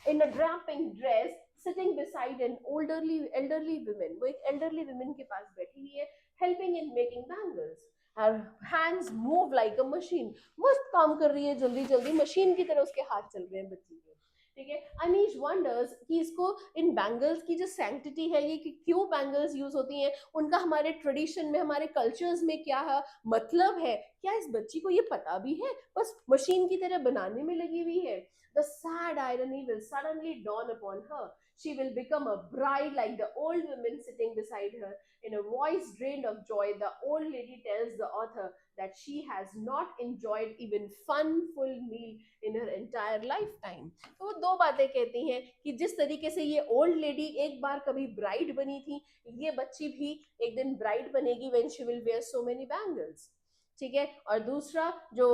in a draping dress sitting beside an elderly woman. वो एक elderly woman के पास बैठी हुई है, helping in making bangles. Her hands move like a machine. मस्त काम कर रही है, जल्दी जल्दी मशीन की तरह उसके हाथ चल रहे हैं बच्ची के, ठीक है. अनीश वंडर्स कि इसको इन बैंगल्स की जो सैंक्टिटी है, ये कि क्यों बैंगल्स यूज होती हैं, उनका हमारे ट्रेडिशन में हमारे कल्चर्स में क्या है, मतलब है, क्या इस बच्ची को ये पता भी है, बस मशीन की तरह बनाने में लगी हुई है. The sad irony will suddenly dawn upon her. She will become a bride like the old woman sitting beside her. In a voice drained of joy, the old lady tells the author that she has not enjoyed even fun-full meal in her entire lifetime. तो वो दो बातें कहती हैं कि जिस तरीके से ये ओल्ड लेडी एक बार कभी ब्राइड बनी थी, ये बच्ची भी एक दिन ब्राइड बनेगी when she will wear so many bangles. ठीक है. और दूसरा जो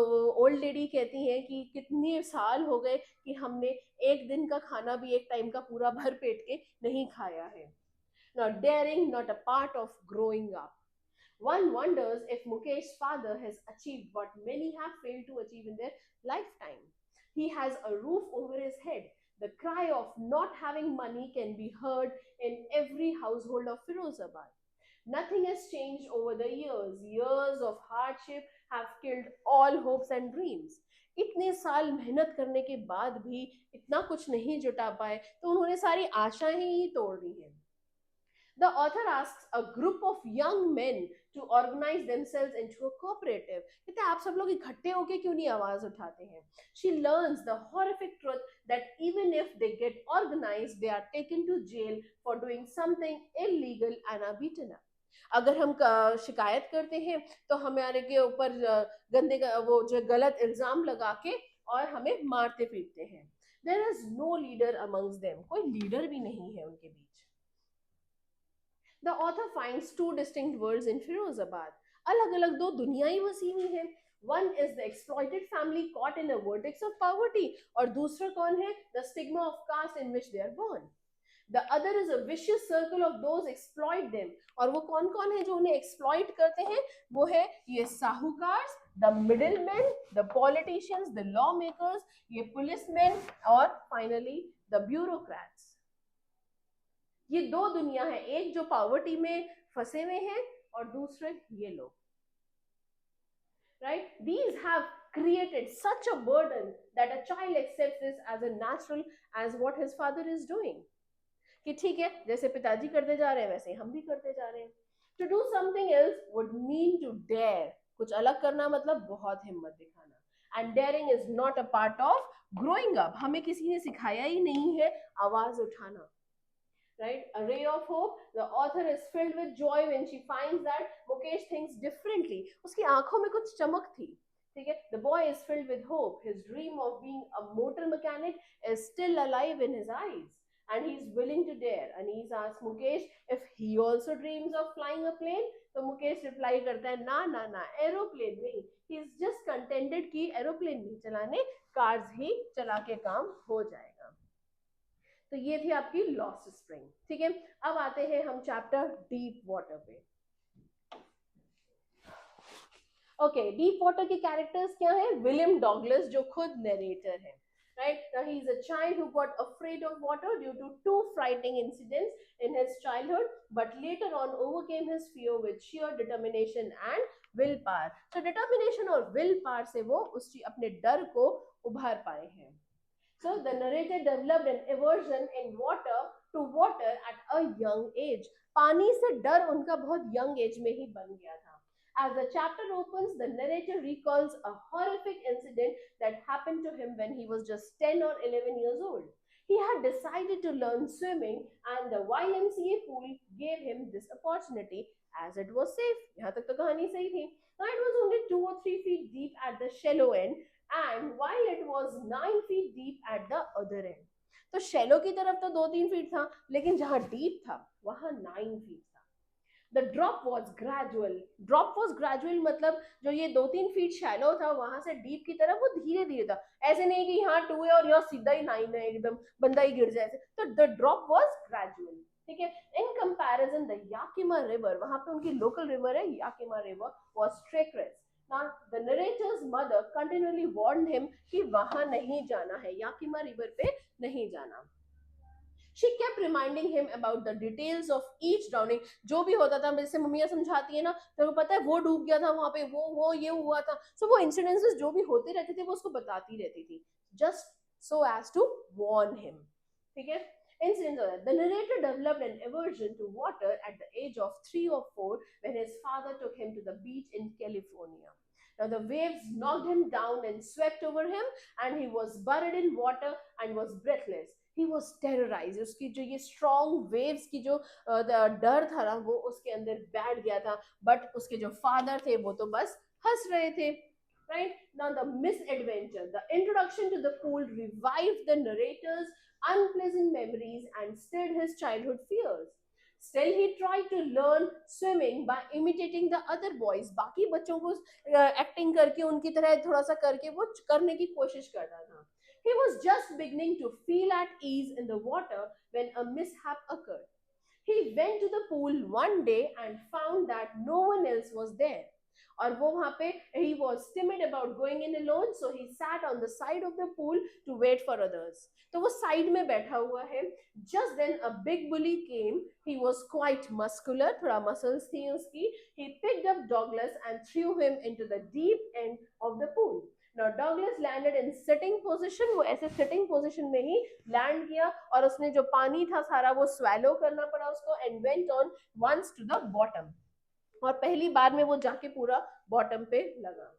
ओल्ड लेडी कहती हैं कि कितने साल हो गए कि हमने एक दिन का खाना भी एक टाइम का पूरा भर पेट के नहीं खाया है. Not daring, not a part of growing up. One wonders if Mukesh's father has achieved what many have failed to achieve in their lifetime. He has a roof over his head. The cry of not having money can be heard in every household of Firozabad. Nothing has changed over the years. Years of hardship have killed all hopes and dreams. इतने साल मेहनत करने के बाद भी इतना कुछ नहीं जुटा पाए तो उन्होंने सारी आशाएं ही तोड़ दी हैं. The author asks a group of young men to organize themselves into a cooperative. कहते हैं आप सब लोग इकट्ठे होके क्यों नहीं आवाज उठाते हैं? She learns the horrific truth that even if they get organized, they are taken to jail for doing something illegal and are beaten up. अगर हम शिकायत करते हैं तो हमारे के ऊपर गंदे वो जो गलत इल्जाम लगा के और हमें मारते पीटते हैं. There is no leader amongst them. कोई लीडर भी नहीं है उनके बीच. The author finds two distinct worlds in Firozabad. अलग अलग दो दुनियाएं बसी हुई हैं. One is the exploited family caught in a vortex of poverty और दूसरा कौन है? The stigma of caste in which they are born. The other is a vicious circle of those exploit them. और वो कौन कौन है जो उन्हें exploit करते हैं? वो है ये साहूकार, the middlemen, the politicians, the lawmakers, ये policemen और finally the bureaucrats. ये दो दुनिया है, एक जो पॉवर्टी में फंसे हुए हैं और दूसरे ये लोग. Right? These have created such a burden that a child accepts this as a natural as what his father is doing. कि ठीक है, जैसे पिताजी करते जा रहे हैं वैसे हम भी करते जा रहे हैं. To do something else would mean to dare. कुछ अलग करना मतलब बहुत हिम्मत दिखाना. And daring is not a part of growing up. हमें किसी ने सिखाया ही नहीं है आवाज उठाना. Right? A ray of hope. The author is filled with joy when she finds that Mukesh thinks differently. उसकी आंखों में कुछ चमक थी. ठीक है? The boy is filled with hope. His dream of being a motor mechanic is still alive in his eyes, and he's willing to dare. And he's asked Mukesh if he also dreams of flying a plane. तो Mukesh reply करता है ना ना ना aeroplane नहीं. He is just contented कि aeroplane नहीं चलाने, कार्स ही चला के काम हो जाएगा. तो ये थी आपकी लॉस्ट स्प्रिंग. ठीक है, अब आते हैं हम चैप्टर डीप वाटर पे. ओके, डीप वाटर के कैरेक्टर्स क्या है? विलियम डॉगलस जो खुद नरेटर है. Right? Now he is a child who got afraid of water due to two frightening incidents in his childhood, but later on overcame his fear with sheer determination and willpower. So determination और willpower से वो उसकी अपने डर को उभार पाए हैं. So the narrator developed an aversion in water at a young age. पानी से डर उनका बहुत young age में ही बन गया था. As the chapter opens, the narrator recalls a horrific incident that happened to him when he was just 10 or 11 years old. He had decided to learn swimming and the YMCA pool gave him this opportunity as it was safe. यहाँ तक तो कहानी सही थी. Now it was only 2 or 3 feet deep at the shallow end and while it was 9 feet deep at the other end. तो shallow की तरफ तो 2-3 फीट था, लेकिन जहां डीप था वहां 9 फीट था. The drop was gradual. Drop was gradual मतलब जो ये 2-3 फीट शैलो था वहां से डीप की तरफ वो धीरे धीरे था. ऐसे नहीं कि यहाँ 2 है और यहाँ सीधा ही 9 है, एकदम बंदा ही गिर जाए. तो the drop was gradual. ठीक है. In comparison, the Yakima River, वहां पे उनकी लोकल रिवर है Yakima River, was treacherous. Now the narrator's mother continually warned him कि वहां नहीं जाना है, Yakima River पे नहीं जाना. She kept reminding him about the details of each drowning. जो भी होता था, जैसे मम्मियाँ समझाती है ना, तो पता है वो डूब गया था वहां पे, वो ये हुआ था. So वो incidences जो भी होते रहते थे वो उसको बताती रहती थी, just so as to warn him. ठीक है. Incidents. The narrator developed an aversion to water at the age of 3 or 4 when his father took him to the beach in California. Now the waves knocked him down and swept over him and he was buried in water and was breathless. He was terrorized. उसकी जो ये strong waves की जो डर था ना वो उसके अंदर बैठ गया था. But उसके जो father थे वो तो बस हंस रहे थे. Right? Now the misadventure. The introduction to the pool revived the narrator's unpleasant memories and stilled his childhood fears. Still, he tried to learn swimming by imitating the other boys. बाकी बच्चों को एक्टिंग करके उनकी तरह थोड़ा सा करके वो करने की कोशिश कर रहा था. He was just beginning to feel at ease in the water when a mishap occurred. He went to the pool one day and found that no one else was there. और वो वहां पे he was timid about going in alone, so he sat on the side of the pool to wait for others. तो वो side में बैठा हुआ है. Just then a big bully came. He was quite muscular, थोड़ा muscles थी उसकी. He picked up Douglas and threw him into the deep end of the pool. Now Douglas landed in sitting position. वो ऐसे sitting position में ही land किया और उसने जो पानी था सारा वो swallow करना पड़ा उसको and went on once to the bottom. और पहली बार में वो जाके पूरा बॉटम पे लगा.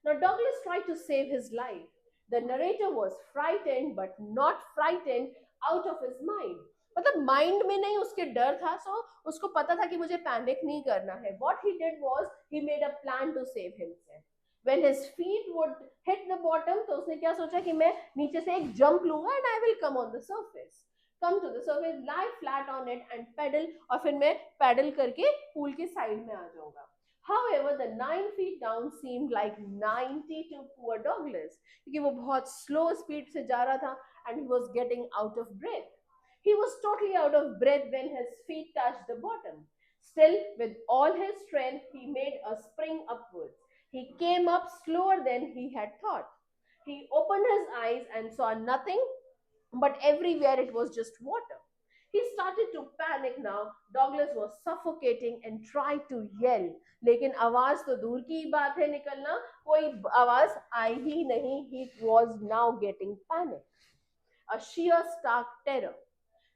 Now Douglas tried to save his life. The narrator was frightened but not frightened out of his mind. मतलब माइंड में नहीं उसके डर था, सो उसको पता था कि मुझे पैनिक नहीं करना है. What he did was he made a plan to save himself. When his feet would hit the bottom, तो उसने क्या सोचा कि मैं नीचे से एक जंप लूंगा and I will come on the surface. Come to the surface, lie flat on it and pedal, और फिर मैं पैडल करके पूल के साइड में आ जाऊंगा. However, the 9 feet down seemed like 90 to poor Douglas, क्योंकि वो बहुत slow speed से जा रहा था and he was getting out of breath. He was totally out of breath when his feet touched the bottom. Still, with all his strength, he made a spring upwards. He came up slower than he had thought. He opened his eyes and saw nothing, but everywhere it was just water. He started to panic now. Douglas was suffocating and tried to yell. लेकिन आवाज तो दूर की बात है निकलना, कोई आवाज आई ही नहीं. He was now getting panic, a sheer stark terror.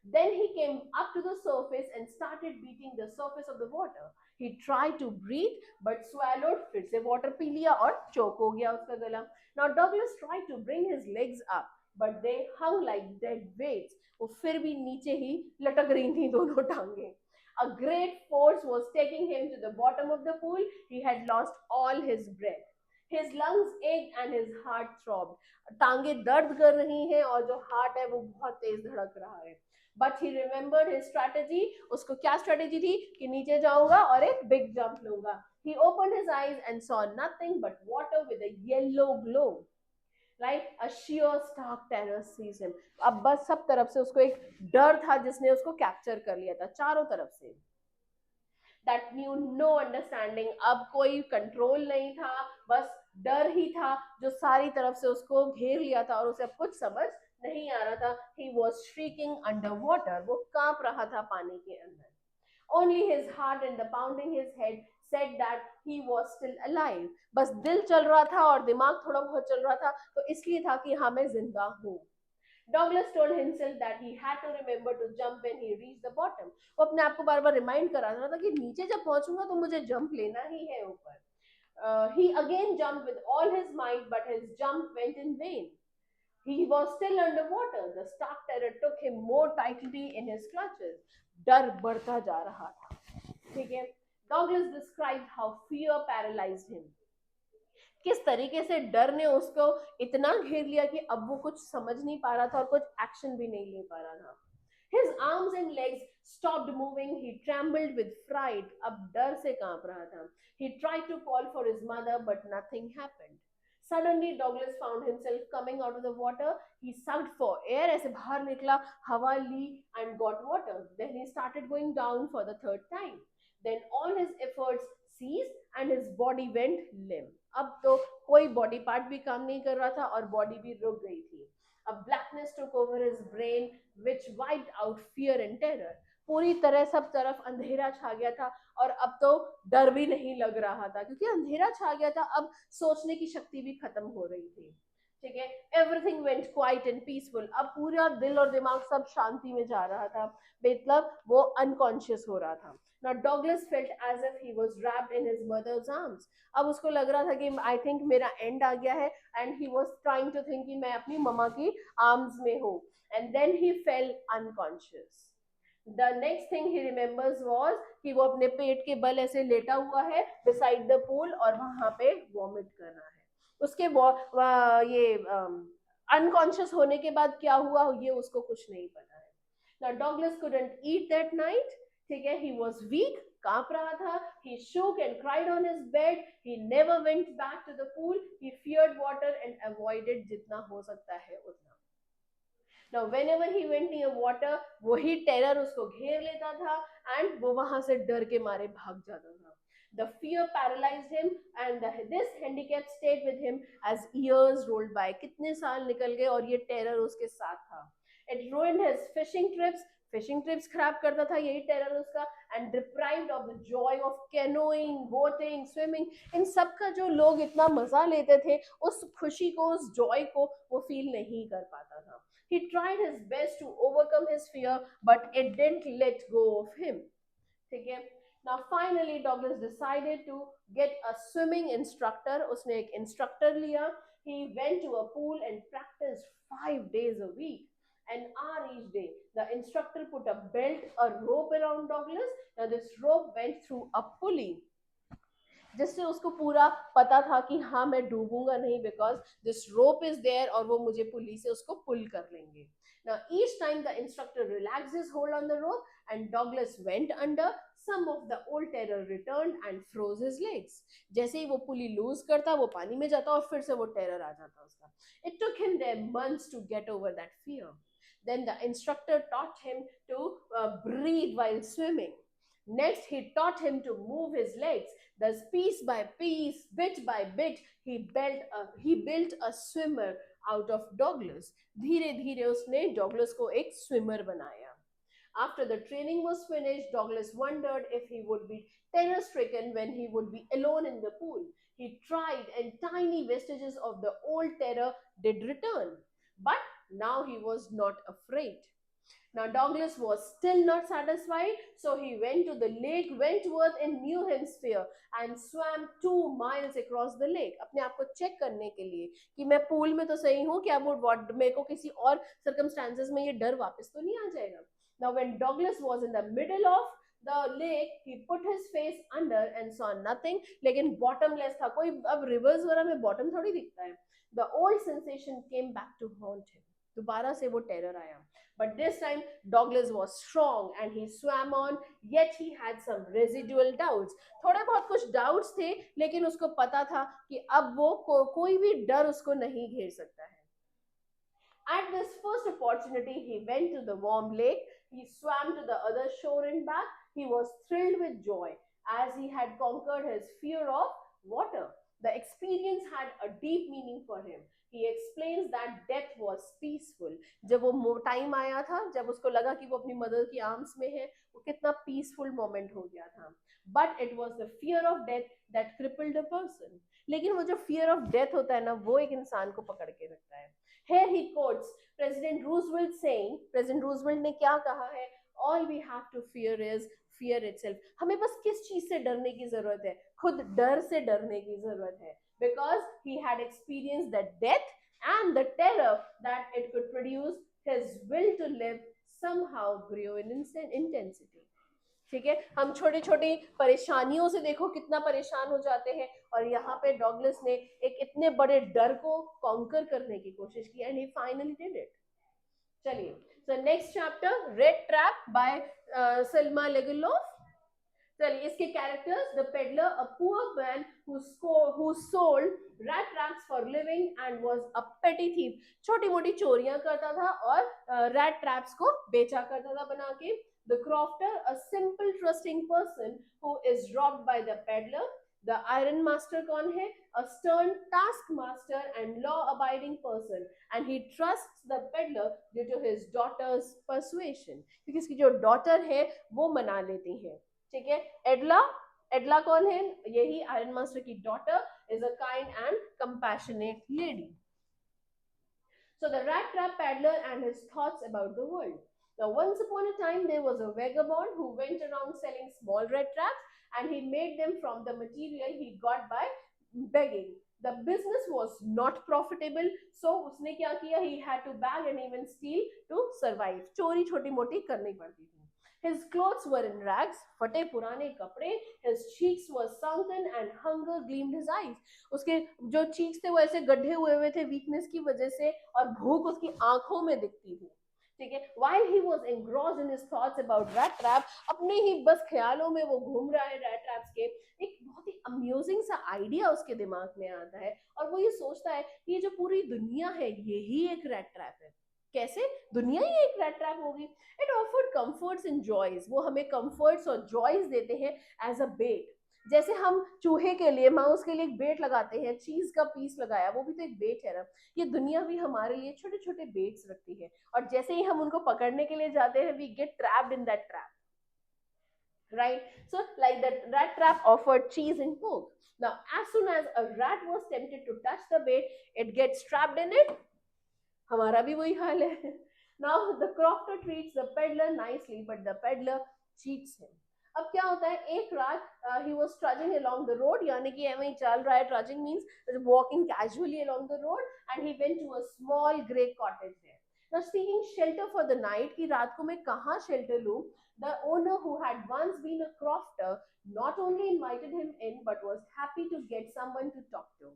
Then he came up to the surface and started beating the surface of the water. He tried to breathe but swallowed. फिर से water पी लिया और choke हो गया उसका गला. Now Douglas tried to bring his legs up, but they hung like dead weights. वो फिर भी नीचे ही लटक रही थी दोनों टांगे. A great force was taking him to the bottom of the pool. He had lost all his breath. His lungs ached and his heart throbbed. टांगे दर्द कर रही हैं और जो हार्ट है वो बहुत तेज धड़क रहा है. But he remembered his strategy. उसको क्या strategy थी कि नीचे जाऊंगा और एक big jump लूंगा. He opened his eyes and saw nothing but water with a yellow glow. Like a sheer stark terror seized him. अब बस सब तरफ से उसको एक डर था जिसने उसको कैप्चर कर लिया था चारों तरफ से. That knew no understanding. अब कोई कंट्रोल नहीं था, बस डर ही था जो सारी तरफ से उसको घेर लिया था और उसे अब कुछ समझ नहीं आ रहा था. He was shrieking underwater. वो कांप रहा था पानी के अंदर. Only his heart and the pounding his head said that he was still alive. बस दिल चल रहा था और दिमाग थोड़ा बहुत चल रहा था, तो इसलिए था कि हाँ मैं जिंदा हूँ. Douglas told himself that he had to remember to jump when he reached the bottom. वो अपने आप को बार बार रिमाइंड करा रहा था कि नीचे जब पहुंचूंगा तो मुझे जंप लेना ही है ऊपर. He again jumped with all his might, but his jump went in vain. He was still underwater. The stark terror took him more tightly in his clutches. डर बढ़ता जा रहा था. ठीक है. Douglas described how fear paralyzed him. किस तरीके से डर ने उसको इतना घेर लिया कि अब वो कुछ समझ नहीं पा रहा था और कुछ एक्शन भी नहीं ले पा रहा था. His arms and legs stopped moving. He trembled with fright. अब डर से कांप रहा था. He tried to call for his mother, but nothing happened. Suddenly, Douglas found himself coming out of the water. He sucked for air. ऐसे बाहर निकला, हवा ली and got water. Then he started going down for the third time. Then all his efforts ceased and his body went limp. अब तो कोई body part भी काम नहीं कर रहा था और बॉडी भी रुक गई थी. A blackness took over his brain, which wiped out fear and terror. पूरी तरह सब तरफ अंधेरा छा गया था और अब तो डर भी नहीं लग रहा था क्योंकि अंधेरा छा गया था. अब सोचने की शक्ति भी खत्म हो रही थी. ठीक है. Everything went quiet and peaceful. अब पूरा दिल और दिमाग सब शांति में जा रहा था, मतलब वो अनकॉन्शियस हो रहा था. Now Douglas felt as if he was wrapped in his mother's arms. अब उसको लग रहा था कि I think मेरा एंड आ गया है and he was trying to think कि मैं अपनी मम्मा की आर्म्स में हूँ. And then he fell unconscious. The next thing he remembers was कि वो अपने पेट के बल ऐसे लेटा हुआ है beside the pool और वहां पे वॉमिट कर रहा है. उसके ये अनकॉन्शियस होने के बाद क्या हुआ ये उसको कुछ नहीं पता है. Now Douglas couldn't eat that night. ठीक है. He was weak, कांप रहा था. He shook and cried on his bed. He never went back to the pool. He feared water and avoided जितना हो सकता है उतना. Now whenever he went near water, वही टेरर उसको घेर लेता था and वो वहां से डर के मारे भाग जाता था. The fear paralyzed him, and this handicap stayed with him as years rolled by. कितने साल निकल गए और ये टेरर उसके साथ था. It ruined his fishing trips खराब करता था यही टेरर उसका, and deprived of the joy of canoeing, boating, swimming. इन सब का जो लोग इतना मजा लेते थे, उस खुशी को, उस जॉय को वो फील नहीं कर पाता था. He tried his best to overcome his fear, but it didn't let go of him. ठीक है. Now finally Douglas decided to get a swimming instructor. उसने एक instructor लिया. He went to a pool and practiced 5 days a week, an hour each day. The instructor put a belt, a rope around Douglas. Now this rope went through a pulley, जिससे उसको पूरा पता था कि हाँ मैं डूबूंगा नहीं, because this rope is there और वो मुझे पुली से उसको पुल कर लेंगे. Now each time the instructor relaxed his hold on the rope and Douglas went under, some of the old terror returned and froze his legs. जैसे ही वो पुली लूज करता, वो पानी में जाता और फिर से वो टेरर आ जाता उसका. It took him there months to get over that fear. Then the instructor taught him to breathe while swimming. Next, he taught him to move his legs. Thus, piece by piece, bit by bit, he built a swimmer out of Douglas. धीरे धीरे उसने Douglas को एक swimmer बनाया. After the training was finished, Douglas wondered if he would be terror stricken when he would be alone in the pool. He tried, and tiny vestiges of the old terror did return. But now he was not afraid. Now Douglas was still not satisfied, so he went to the lake Wentworth in New Hampshire and swam 2 miles across the lake. अपने आप को check करने के लिए कि मैं pool में तो सही हूँ, क्या वो मेरे को किसी और सर्कमस्टांसेस में ये डर वापस तो नहीं आ जाएगा. Now when Douglas was in the middle of the lake, he put his face under and saw nothing. लेकिन bottomless था. कोई अब रिवर्स वगैरह में बॉटम थोड़ी दिखता है. The old sensation came back to haunt him. दोबारा से वो टेरर आया. But this time Douglas was strong and he swam on, yet he had some residual doubts. थोड़े बहुत कुछ doubts थे, लेकिन उसको पता था कि अब वो कोई भी डर उसको नहीं घेर सकता है. At this first opportunity, he went to the warm lake. He swam to the other shore and back. He was thrilled with joy as he had conquered his fear of water. The experience had a deep meaning for him. He explains that death was peaceful. जब वो time आया था, जब उसको लगा कि वो अपनी मदर की आर्म्स में है, वो कितना पीसफुल मोमेंट हो गया था. But it was the fear of death that crippled a person. लेकिन वो जो fear of death होता है ना, वो एक इंसान को पकड़ के रखता है. Here he quotes President Roosevelt saying, President Roosevelt ने क्या कहा है? All we have to fear is fear itself. हमें बस किस चीज से डरने की जरूरत है? खुद डर से डरने की जरूरत है. Because he had experienced the death and the terror that it could produce, his will to live somehow grew in intensity. ठीक है. हम छोटी छोटी परेशानियों से देखो कितना परेशान हो जाते हैं, और यहाँ पे डॉगलस ने एक इतने बड़े डर को कॉन्कर करने की कोशिश की, and he finally did it. चलिए, so next chapter, rat trap by Selma Lagerlof. चलिए, इसके characters, the peddler, a poor man who sold rat traps for living and was a petty thief. छोटी मोटी चोरियां करता था और रैट ट्रैप्स को बेचा करता था बना के. The crofter, a simple trusting person who is robbed by the peddler. The iron master कौन है? A stern taskmaster and law-abiding person, and he trusts the peddler due to his daughter's persuasion. क्योंकि इसकी जो daughter है वो मना लेती है. ठीक है. एडला कौन है? यही आयरन मास्टर की daughter, is a kind and compassionate lady. So the rat trap peddler and his thoughts about the world. Now once upon a time there was a vagabond who went around selling small rat traps, and he made them from the material he got by begging. The business was not profitable, so उसने क्या किया? He had to beg and even steal to survive. चोरी छोटी मोटी करनी पड़ती थी. His clothes were in rags, फटे पुराने कपड़े. His cheeks were sunken and hunger gleamed his eyes. उसके जो cheeks थे वो ऐसे गड्ढे हुए थे weakness की वजह से, और भूख उसकी आंखों में दिखती थी. ठीक है. While he was engrossed in his thoughts about rat trap, अपने ही बस ख्यालों में वो घूम रहा है rat traps के, एक बहुत ही अम्यूजिंग सा आइडिया उसके दिमाग में आता है, और वो ये सोचता है कि ये जो पूरी दुनिया है यही एक rat trap है. कैसे? दुनिया ही एक rat trap होगी. It offered comforts and joys. वो हमें comforts और joys देते हैं as a bait. जैसे हम चूहे के लिए, माउस के लिए एक बेट लगाते हैं, चीज का पीस लगाया, वो भी तो एक बेट है ना। ये दुनिया भी हमारे लिए छोटे छोटे बेट्स रखती है, और जैसे ही हम उनको पकड़ने के लिए जाते हैं, we get trapped in that trap, right? So like that rat trap offered cheese and pork. Now as soon as a rat was tempted to touch the bait, it gets trapped in it. हमारा भी वही हाल है. Now the crofter treats the peddler nicely, but the peddler cheats him. अब क्या होता है, एक रात he was trudging along the road, यानी कि ऐਵੇਂ ही चल रहा है, trudging means walking casually along the road, and he went to a small grey cottage there. Now seeking shelter for the night, कि रात को मैं कहाँ shelter लूं, the owner, who had once been a crofter, not only invited him in but was happy to get someone to talk to.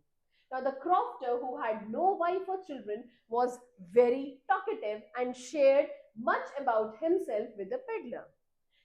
Now, the crofter, who had no wife or children, was very talkative and shared much about himself with the peddler.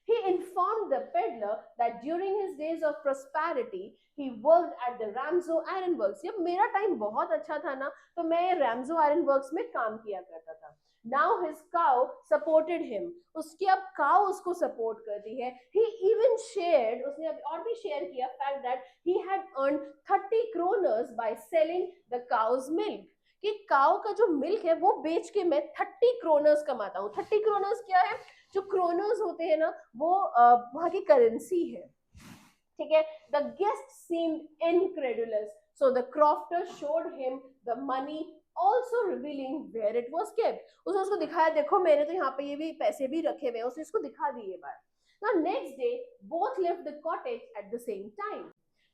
He informed the peddler that during his days of prosperity, he worked at the Ramsau Iron Works. जब मेरा time बहुत अच्छा था ना, तो मैं Ramsau Iron Works में काम किया करता था. Now his cow supported him. उसकी अब cow उसको support करती है. He even shared, उसने और भी share किया fact that he had earned 30 kroners by selling the cow's milk. कि काउ का जो मिल्क है वो बेच के मैं 30 क्रोनर्स कमाता हूँ. 30 क्रोनर्स क्या है? जो क्रोनर्स होते हैं ना, वो वहां की करेंसी है. ठीक है. The guest seemed incredulous, so the crofter showed him the money, also revealing where it was kept. उसने उसको दिखाया, देखो मैंने तो यहाँ पे ये भी पैसे भी रखे हुए हैं. उसने इसको दिखा दिए बार. Now next day both left the cottage at the same time,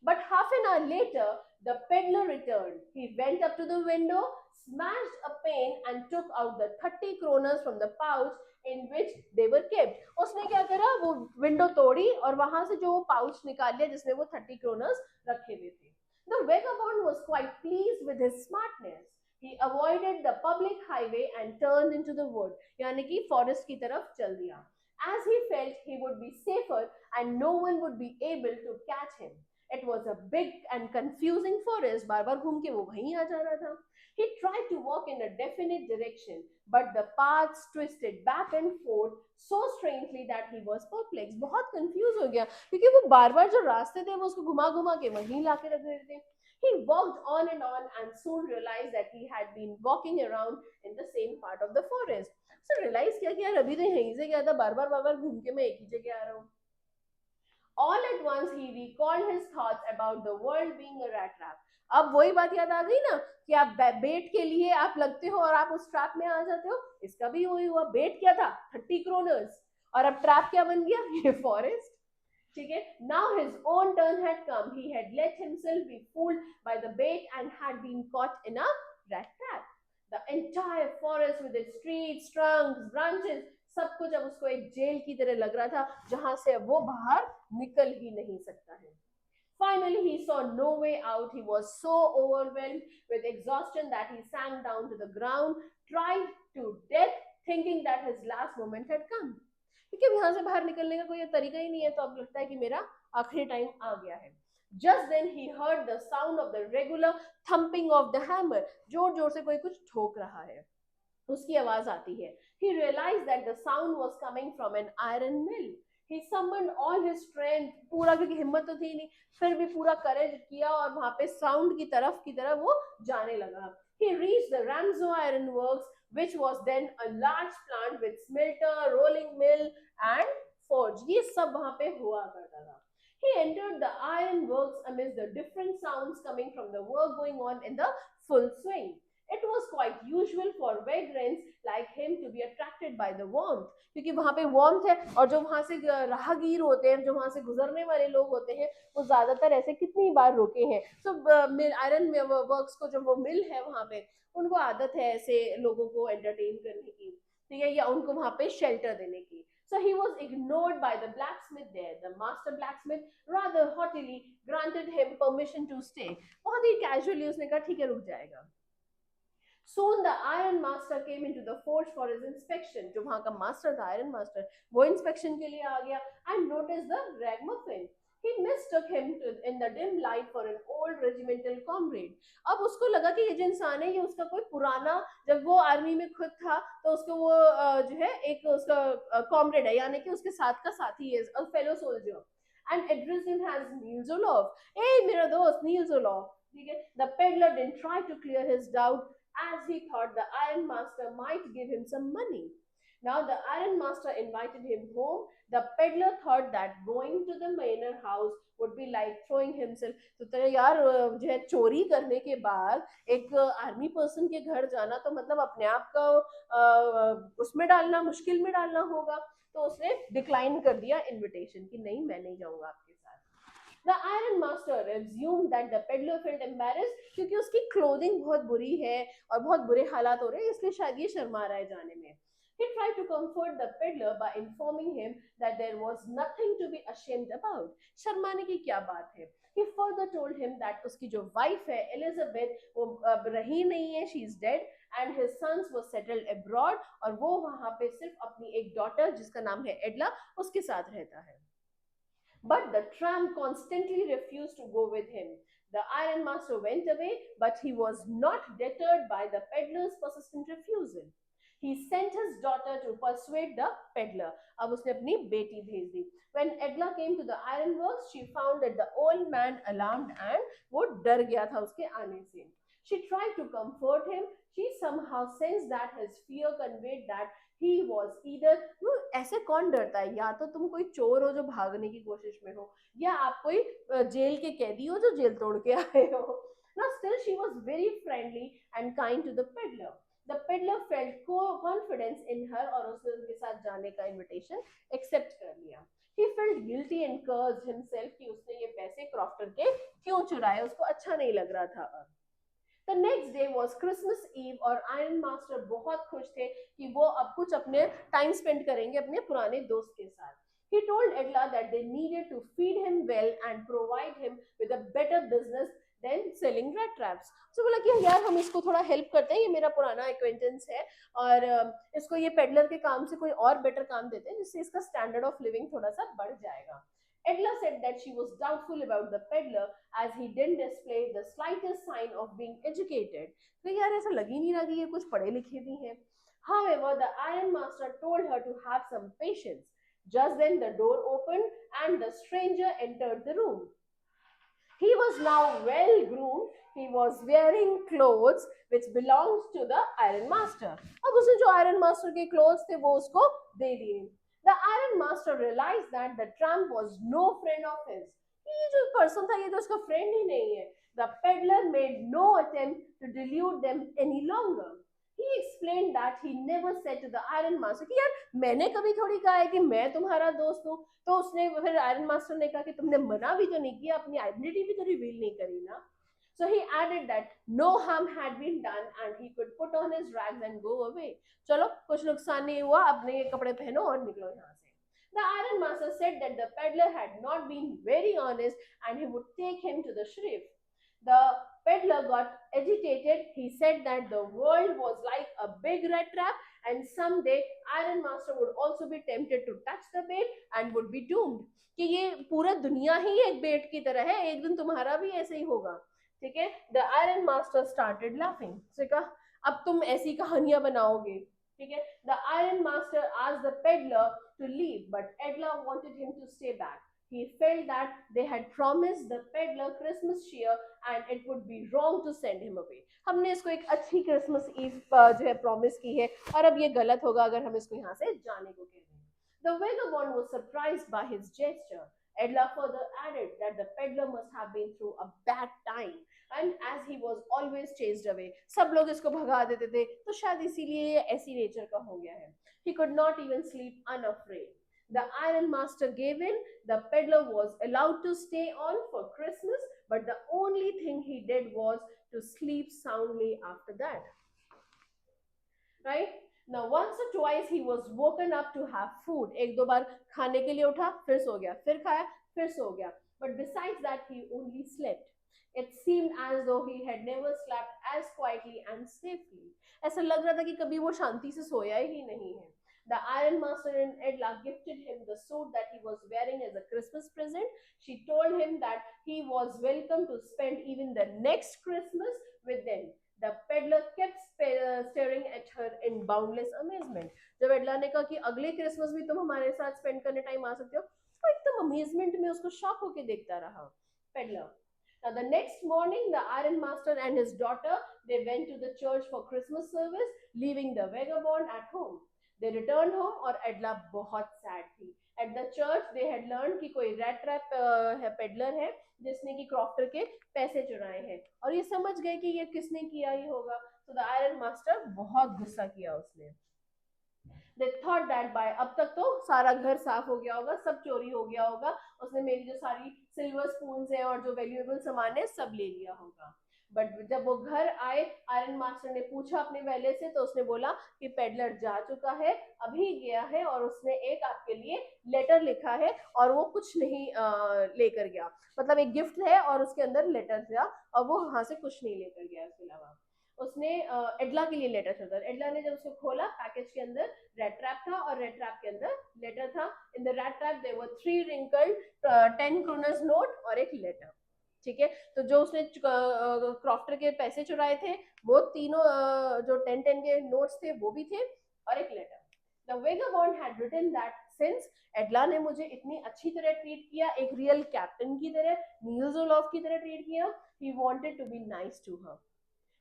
but half an hour later the peddler returned. He went up to the window, smashed a pane and took out the 30 kroners from the pouch in which they were kept. उसने क्या करा, वो window तोड़ी और वहां से जो वो पाउच निकाल लिया जिसमें वो 30 kroners रखे हुए थे. The vagabond was quite pleased with his smartness. He avoided the public highway and turned into the wood, यानी कि फॉरेस्ट की तरफ चल दिया. As he felt he would be safer and no one would be able to catch him. It was a big and confusing forest. बार बार घूम के वो वहीं आ जा रहा था. He tried to walk in a definite direction, but the paths twisted back and forth so strangely that he was perplexed. बहुत confused हो गया क्योंकि वो बार बार जो रास्ते थे वो उसको घुमा घुमा के वहीं लाके रख देते थे. He walked on and soon realized that he had been walking around in the same part of the forest. So realize किया कि यार अभी तो यहीं से गया था, बार बार घूम के मैं एक ही जगह आ रहा हूँ. All at once he recalled his thoughts about the world being a rat trap. अब वही बात याद आ गई ना कि आप बेट के लिए आप लगते हो और आप उस ट्रैप में आ जाते हो. इसका भी वही हुआ. बेट क्या था? 30 क्रोनर्स. और अब ट्रैप क्या बन गया? ये फॉरेस्ट. ठीक है. Now his own turn had come. He had let himself be fooled by the bait and had been caught in a rat trap. The entire forest with its trees, trunks, branches, सब कुछ अब उसको एक jail की तरह लग रहा था जहां से अब वो बाहर निकल ही नहीं सकता है. Finally, he saw no way out. He was so overwhelmed with exhaustion that he sank down to the ground, tried to death, thinking that his last moment had come. क्योंकि यहाँ से बाहर निकलने का कोई तरीका ही नहीं है, तो अब लगता है कि मेरा आखिरी टाइम आ गया है. Just then he heard the sound of the regular thumping of the hammer. जोर जोर से कोई कुछ ठोक रहा है, उसकी आवाज आती है. He realized that the sound was coming from an iron mill. He summoned all his strength, पूरा, क्योंकि हिम्मत तो थी नहीं, फिर भी पूरा करेज किया और वहां पे साउंड की तरफ वो जाने लगा. He reached the Ramsau Iron Works, which was then a large plant with smelter, rolling mill and forge. ये सब वहां पे हुआ करता था. He entered the iron works amidst the different sounds coming from the work going on in the full swing. It was quite usual for vagrants like him to be attracted by the warmth, क्योंकि वहां पे warmth है और जो वहां से राहगीर होते हैं, जो वहां से गुजरने वाले लोग होते हैं, वो ज्यादातर ऐसे कितनी बार रुके हैं. सो आयरन वर्क्स को, जो वो मिल है वहां पे, उनको आदत है ऐसे लोगों को एंटरटेन करने की, ठीक है, या उनको वहां पे शेल्टर देने की. So he was ignored by the blacksmith there. The master blacksmith rather haughtily granted him permission to stay. बहुत ही casually उसने कहा ठीक है रुक जाएगा. Soon the iron master came into the forge for his inspection. जो वहाँ का master था, iron master, वो inspection के लिए आ गया and noticed the ragamuffin. He mistook him in the dim light for an old regimental comrade. अब उसको लगा कि ये जो इंसान है ये उसका कोई पुराना, जब वो आर्मी में खुद था तो उसको वो जो है एक उसका कॉमरेड है, यानी कि उसके साथ का साथी है, a fellow soldier. and addressed him as Niels Olof. Hey, मेरा दोस्त Niels Olof. ठीक है? The peddler didn't try to clear his doubt as he thought the Iron Master might give him some money. Now the Iron Master invited him home. The peddler thought that going to the manor house would be like throwing himself. तो तेरे यार जो है चोरी करने के बाद एक आर्मी पर्सन के घर जाना तो मतलब अपने आप को उसमें डालना, मुश्किल में डालना होगा. तो उसने डिक्लाइन कर दिया इनविटेशन कि नहीं, मैं नहीं जाऊंगा आपके साथ. The Iron Master assumed that the peddler felt embarrassed क्योंकि उसकी क्लोथिंग बहुत बुरी है और बहुत बुरे हालात हो रहे हैं, इसलिए शायद ये शर्मा रहा है जाने में. He tried to comfort the peddler by informing him that there was nothing to be ashamed about. शर्माने की क्या बात है? He further told him that उसकी जो wife है Elizabeth वो अब रही नहीं है, she is dead, and his sons were settled abroad और वो वहां पे सिर्फ अपनी एक daughter जिसका नाम है एडला उसके साथ रहता है. But the tramp constantly refused to go with him. The Iron Master went away, but he was not deterred by the peddler's persistent refusal. He sent his daughter to persuade the peddler. अब उसने अपनी बेटी भेज दी. When Edla came to the ironworks, she found that the old man alarmed and वो डर गया था उसके आने से. She tried to comfort him. She somehow sensed that his fear conveyed that he was either वो ऐसे कौन डरता है, या तो तुम कोई चोर हो जो भागने की कोशिश में हो, या आप कोई जेल के कैदी हो जो जेल तोड़ के आए हो. Now still she was very friendly and kind to the peddler. The peddler felt confidence in her और उसने उनके साथ जाने का invitation accept कर लिया. He felt guilty and cursed himself कि उसने ये पैसे क्रॉफ्टर के क्यों चुराए, उसको अच्छा नहीं लग रहा था. The next day was Christmas Eve और Iron Master बहुत खुश थे कि वो अब कुछ अपने टाइम स्पेंड करेंगे अपने पुराने दोस्त के साथ. He told Edla that they needed to feed him well and provide him with a better business than selling rat traps. So बोला कि यार हम इसको थोड़ा हेल्प करते हैं, ये मेरा पुराना एक्वेंटेंस है और इसको ये पेडलर के काम से कोई और बेटर काम देते हैं जिससे इसका स्टैंडर्ड ऑफ लिविंग थोड़ा सा बढ़ जाएगा. Edla said that she was doubtful about the peddler as he didn't display the slightest sign of being educated. तो यार ऐसा लग ही नहीं रहा कि ये कुछ पढ़े लिखे भी हैं. However, the Iron Master told her to have some patience. Just then the door opened and the stranger entered the room. He was now well groomed. He was wearing clothes which belonged to the Iron Master. अब उसने जो Iron Master के clothes थे वो उसको दे दिए. The Iron Master realized that the tramp was no friend of his. ये जो person था ये तो उसका friend ही नहीं है. The peddler made no attempt to delude them any longer. He explained that he never said to the Iron Master कि यार मैंने कभी थोड़ी कहा है कि मैं तुम्हारा दोस्त हूँ. तो उसने फिर आयरन मास्टर ने कहा कि तुमने मना भी तो नहीं किया, अपनी आइडेंटिटी भी तो रिवील नहीं करी ना. So he added that no harm had been done and he could put on his rags and go away. चलो कुछ नुकसान नहीं हुआ, अपने कपड़े पहनो और निकलो यहाँ से. The Iron Master said that the peddler had not been very honest and he would take him to the sheriff. The peddler got agitated. He said that the world was like a big rat trap and someday Iron Master would also be tempted to touch the bait and would be doomed. कि ये पूरा दुनिया ही एक बेट की तरह है, एक दिन तुम्हारा भी ऐसे ही होगा. ठीक है. The Iron Master started laughing. उसने कहा अब तुम ऐसी कहानियां बनाओगे. ठीक है. The Iron Master asked the peddler to leave, but Edla wanted him to stay back. He felt that they had promised the peddler Christmas cheer and it would be wrong to send him away. हमने इसको एक अच्छी Christmas ewe जो है promise की है और अब ये गलत होगा अगर हम इसको यहाँ से जाने को कह दें. The vagabond was surprised by his gesture. Edla further added that the peddler must have been through a bad time and as he was always chased away. सब लोग इसको भगा देते थे तो शायद इसीलिए ये ऐसी नेचर का हो गया है. He could not even sleep unafraid. The Iron Master gave in. The peddler was allowed to stay on for Christmas, but the only thing he did was to sleep soundly after that. Right? Now, once or twice he was woken up to have food. एक दो बार खाने के लिए उठा, फिर सो गया, फिर खाया, फिर सो गया. But besides that, he only slept. It seemed as though he had never slept as quietly and safely. ऐसा लग रहा था कि कभी वो शांति से सोया ही नहीं है. The Iron Master and Edla gifted him the suit that he was wearing as a Christmas present. She told him that he was welcome to spend even the next Christmas with them. The peddler kept staring at her in boundless amazement. जब एडला ने कहा कि अगले Christmas भी तुम हमारे साथ spend करने टाइम आ सकते हो, वो एकदम अमेजमेंट में उसको शॉक होके देखता रहा peddler. Now the next morning, the iron master and his daughter, they went to the church for Christmas service, leaving the vagabond at home. They returned home और एडला बहुत सैड थी. At the church, they had learned कि कोई rate trap है, peddler है, जिसने कि crofter के पैसे चुराए हैं, और ये समझ गए कि ये किसने किया ही होगा. तो द आयरन मास्टर बहुत गुस्सा किया उसने. They thought that by अब तक तो सारा घर साफ हो गया होगा, सब चोरी हो गया होगा, उसने मेरी जो सारी सिल्वर स्पून्स है और जो वैल्यूएबल सामान है सब ले लिया होगा. बट जब वो घर आए, आयरन मास्टर ने पूछा अपने वैले से, तो उसने बोला कि पेडलर जा चुका है, अभी गया है, और उसने एक आपके लिए लेटर लिखा है, और वो कुछ नहीं लेकर गया. मतलब एक गिफ्ट है और उसके अंदर लेटर था, और वो वहां से कुछ नहीं लेकर गया. इसके अलावा उसने एडला के लिए लेटर था. एडला ने जब उसको खोला, पैकेज के अंदर रेड ट्रैप था, और रेड ट्रैप के अंदर लेटर था. In the red trap there were 3 wrinkled 10 kroners note और एक लेटर. ठीक है, तो जो उसने क्रॉफ्टर के पैसे चुराए थे, वो तीनों जो 10-10 के नोट्स थे वो भी थे, और एक letter. The vagabond had written that since Edla ने मुझे इतनी अच्छी तरह ट्रीट किया, एक रियल कैप्टन की तरह, नीलजोलॉफ की तरह ट्रीट किया, he wanted to be nice to her.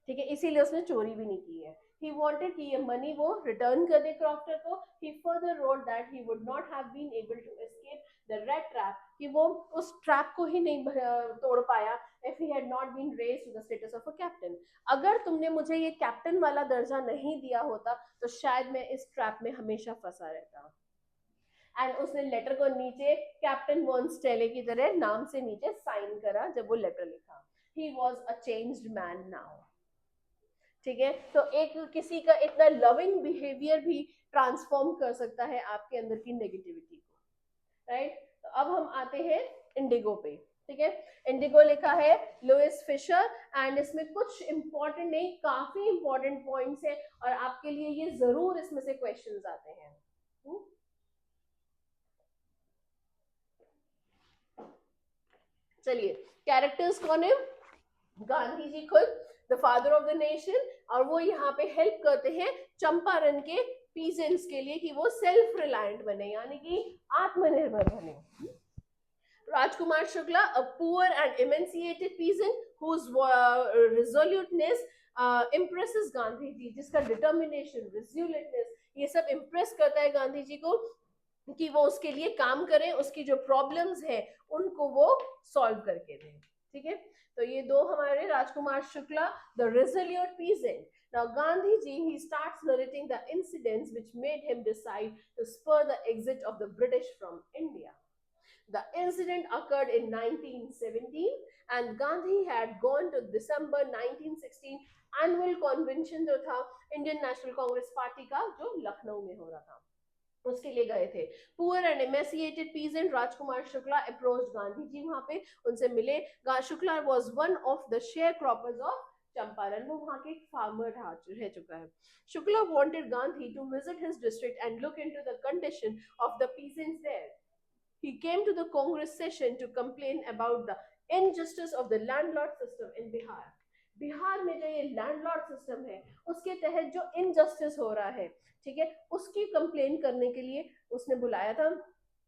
ठीक है, इसीलिए उसने चोरी भी नहीं की है. He wanted कि ये मनी वो रिटर्न कर दे क्रॉफ्टर को. He further wrote that he would not have been able to escape the rat trap, कि वो उस ट्रैप को ही नहीं तोड़ पाया if he had not been raised to the status of a captain. अगर तुमने मुझे ये कैप्टन वाला दर्जा नहीं दिया होता, तो शायद मैं इस ट्रैप में हमेशा फंसा रहता. एंड उसने लेटर को नीचे कैप्टन वॉन स्टेले की तरह नाम से नीचे साइन करा जब वो लेटर लिखा. He was a changed man now. ठीक है, तो एक किसी का इतना लविंग बिहेवियर भी ट्रांसफॉर्म कर सकता है आपके अंदर की नेगेटिविटी को. राइट, तो अब हम आते हैं इंडिगो पे. ठीक है, इंडिगो लिखा है लुइस फिशर, एंड इसमें कुछ इंपॉर्टेंट नहीं, काफी इंपॉर्टेंट पॉइंट्स हैं, और आपके लिए ये जरूर इसमें से क्वेश्चंस आते हैं. चलिए, कैरेक्टर्स कौन है? गांधी जी खुद, the father of the nation, और वो यहाँ पे हेल्प करते हैं चंपारण के पीजेंट्स के लिए कि वो सेल्फ रिलायंट बने, यानी कि आत्मनिर्भर बने. Rajkumar Shukla, a poor and emancipated peasant whose resoluteness impresses Gandhi ji, जिसका डिटर्मिनेशन, रेज्यूलेटनेस, ये सब इम्प्रेस करता है गांधी जी को कि वो उसके लिए काम करें, उसकी जो प्रॉब्लम्स हैं उनको वो सॉल्व करके दें. ठीक है, तो ये दो हमारे Rajkumar Shukla, the resolute peasant. Now Gandhi ji, he starts narrating the incidents which made him decide to spur the exit of the British from India. The incident occurred in 1917, and Gandhi had gone to December 1916 annual convention जो था Indian national Congress party का, जो लखनऊ में हो रहा था, उसके लिए गए थे. Poor and emaciated peasant Rajkumar Shukla approached Gandhi ji, वहां पे उनसे मिले. Shukla was one of the sharecroppers of Champaran, वो वहां के एक फार्मर रह चुका है. Shukla wanted Gandhi to visit his district and look into the condition of the peasants there. He came to the Congress session to complain about the injustice of the landlord system in Bihar. Bihar में जो ये landlord system है, उसके तहत जो injustice हो रहा है, ठीक है, उसकी कंप्लेन करने के लिए उसने बुलाया था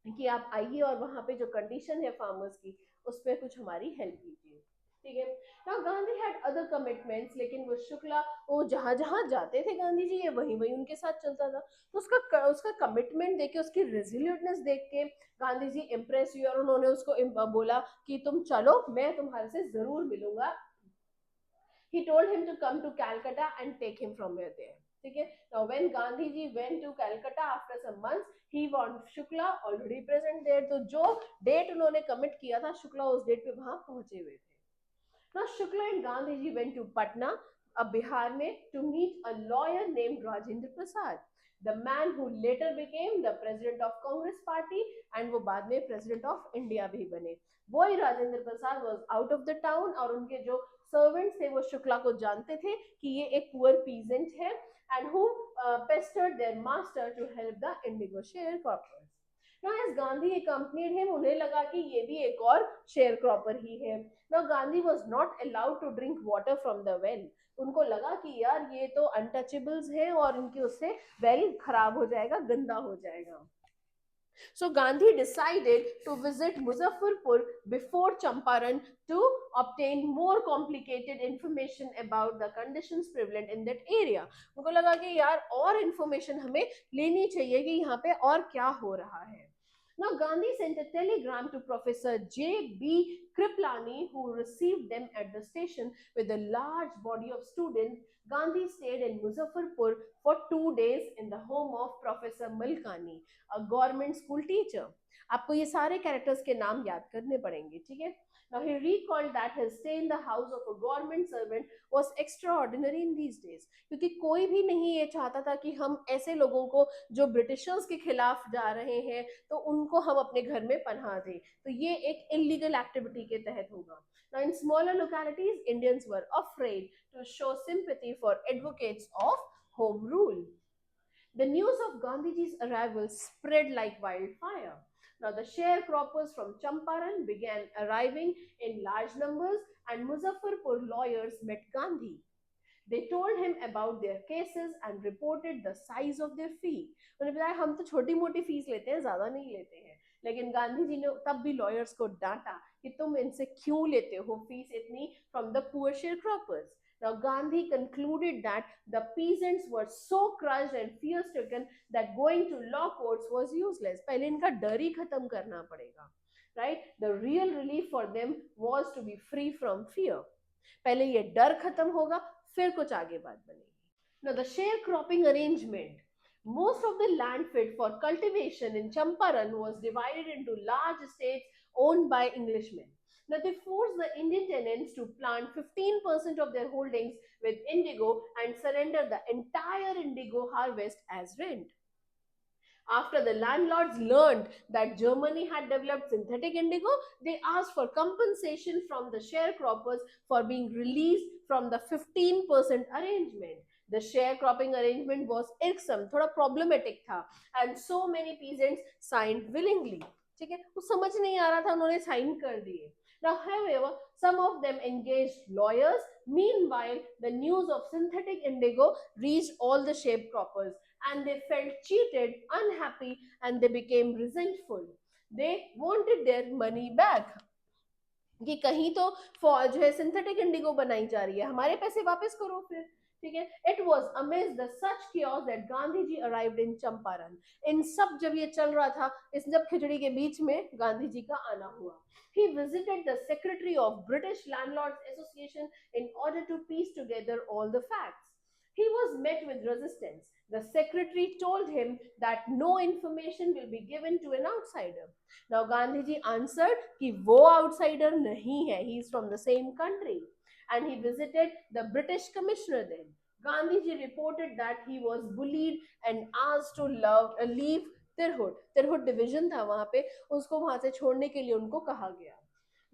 कि आप आइए और वहां पे जो कंडीशन है फार्मर्स की, उस पर कुछ हमारी हेल्प कीजिए. ठीक है, now Gandhi had other commitments, लेकिन वो शुक्ला, वो जहां जहां जाते थे गांधी जी, ये वहीं वहीं उनके साथ चलता था. तो उसका कमिटमेंट देख के, उसकी रेजिलियंटनेस देख के गांधी जी इम्प्रेस हुए, और उन्होंने उसको बोला कि तुम चलो, मैं तुम्हारे से जरूर मिलूंगा. He told him to come to Calcutta and take him from there. ठीक है, now when Gandhi ji went to Calcutta after some months, he found Shukla already present there. तो जो डेट उन्होंने कमिट किया था, शुक्ला उस डेट पे वहां पहुंचे हुए थे. Now Shukla and Gandhi ji went to Patna, अब बिहार में, to meet a lawyer named Rajendra Prasad, the man who later became the president of Congress party, and वो बाद में president of India भी बने. वही Rajendra Prasad was out of the town, और उनके जो सर्वेंट्स थे वो शुक्ला को जानते थे कि ये एक पुअर पीजेंट है, and who pestered their master to help the indigo sharecroppers. Now as Gandhi accompanied him, उन्हें लगा कि ये भी एक और sharecropper ही है. Now Gandhi was not allowed to drink water from the well. उनको लगा कि यार ये तो अनटचेबल्स हैं और इनके उससे वेल खराब हो जाएगा, गंदा हो जाएगा. So Gandhi decided to visit Muzaffarpur before Champaran to obtain more complicated information about the conditions prevalent in that area. उनको लगा कि यार और information हमें लेनी चाहिए कि यहाँ पे और क्या हो रहा है. Now Gandhi sent a telegram to Professor J.B. Kriplani, who received them at the station with a large body of students. Gandhi stayed in Muzaffarpur for 2 days in the home of Professor Malkani, a government school teacher. आपको ये सारे characters के नाम याद करने पड़ेंगे, ठीक है. Now he recalled that his stay in the house of a government servant was extraordinary in these days, क्योंकि कोई भी नहीं ये चाहता था कि हम ऐसे लोगों को जो ब्रिटिशर्स के खिलाफ जा रहे हैं तो उनको हम अपने घर में पनाह दें. तो ये एक इलीगल एक्टिविटी के तहत होगा. Now in smaller localities, Indians were afraid to show sympathy for advocates of home rule. The news of Gandhiji's arrival spread like wildfire. Now the sharecroppers from Champaran began arriving in large numbers, and Muzaffarpur lawyers met Gandhi. They told him about their cases and reported the size of their fee. उन्होंने बताया हम तो छोटी मोटी fees लेते हैं, ज्यादा नहीं लेते हैं. लेकिन गांधी जी ने तब भी लॉयर्स को डांटा कि तुम इनसे क्यों लेते हो फीस इतनी from the poor sharecroppers. Now Gandhi concluded that the peasants were so crushed and fear stricken that going to law courts was useless. पहले इनका डर ही खत्म करना पड़ेगा, right? The real relief for them was to be free from fear. पहले ये डर खत्म होगा, फिर कुछ आगे बात बनेगी. Now the sharecropping arrangement. Most of the land fit for cultivation in Champaran was divided into large estates owned by Englishmen. Now they forced the Indian tenants to plant 15% of their holdings with indigo and surrender the entire indigo harvest as rent. After the landlords learned that Germany had developed synthetic indigo, they asked for compensation from the sharecroppers for being released from the 15% arrangement. The sharecropping arrangement was irksome, थोड़ा problematic था, and so many peasants signed willingly. ठीक है, वो समझ नहीं आ रहा था, उन्होंने साइन कर दिए. Now, however, some of them engaged lawyers. Meanwhile, the news of synthetic indigo reached all the sharecroppers, and they felt cheated, unhappy, and they became resentful. They wanted their money back. कि कहीं तो जो है synthetic Indigo बनाई जा रही है, हमारे पैसे वापस करो फिर. ठीक है. It was amidst the such chaos that Gandhi ji arrived in Champaran. इन सब जब ये चल रहा था, इस जब खिचड़ी के बीच में गांधी जी का आना हुआ. He visited the secretary of British Landlords Association in order to piece together all the facts. He was met with resistance. The secretary told him that no information will be given to an outsider. Now Gandhi ji answered कि वो outsider नहीं है, he is from the same country, and he visited the British commissioner then. Gandhi ji reported that he was bullied and asked to leave Tirhut. Tirhut division था वहां पे, उसको वहां से छोड़ने के लिए उनको कहा गया.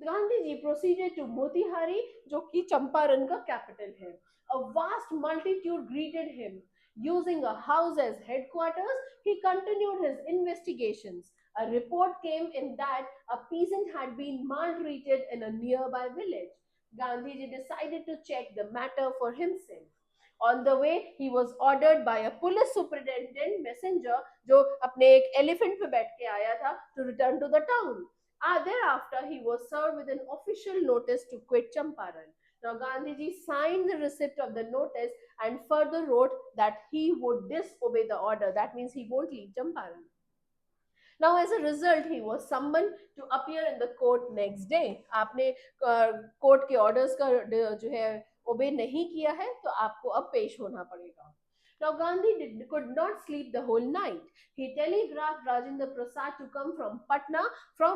गांधी जी proceeded to मोतिहारी, जो कि चंपारण का कैपिटल है. A vast multitude greeted him. Using a house as headquarters, he continued his investigations. A report came in that a peasant had been maltreated in a nearby village. Gandhiji decided to check the matter for himself. On the way, he was ordered by a police superintendent messenger, जो अपने एक elephant पे बैठ के आया था, to return to the town. Thereafter, he was served with an official notice to quit Champaran. Now, Gandhiji signed the receipt of the notice and further wrote that he would disobey the order. That means he won't leave Champaran. Now, as a result, he was summoned to appear in the court next day. आपने court के orders का जो है ओबे नहीं किया है, तो आपको अब पेश होना पड़ेगा. Now, Gandhi could not sleep the whole night. He telegraphed Rajendra Prasad to come from Patna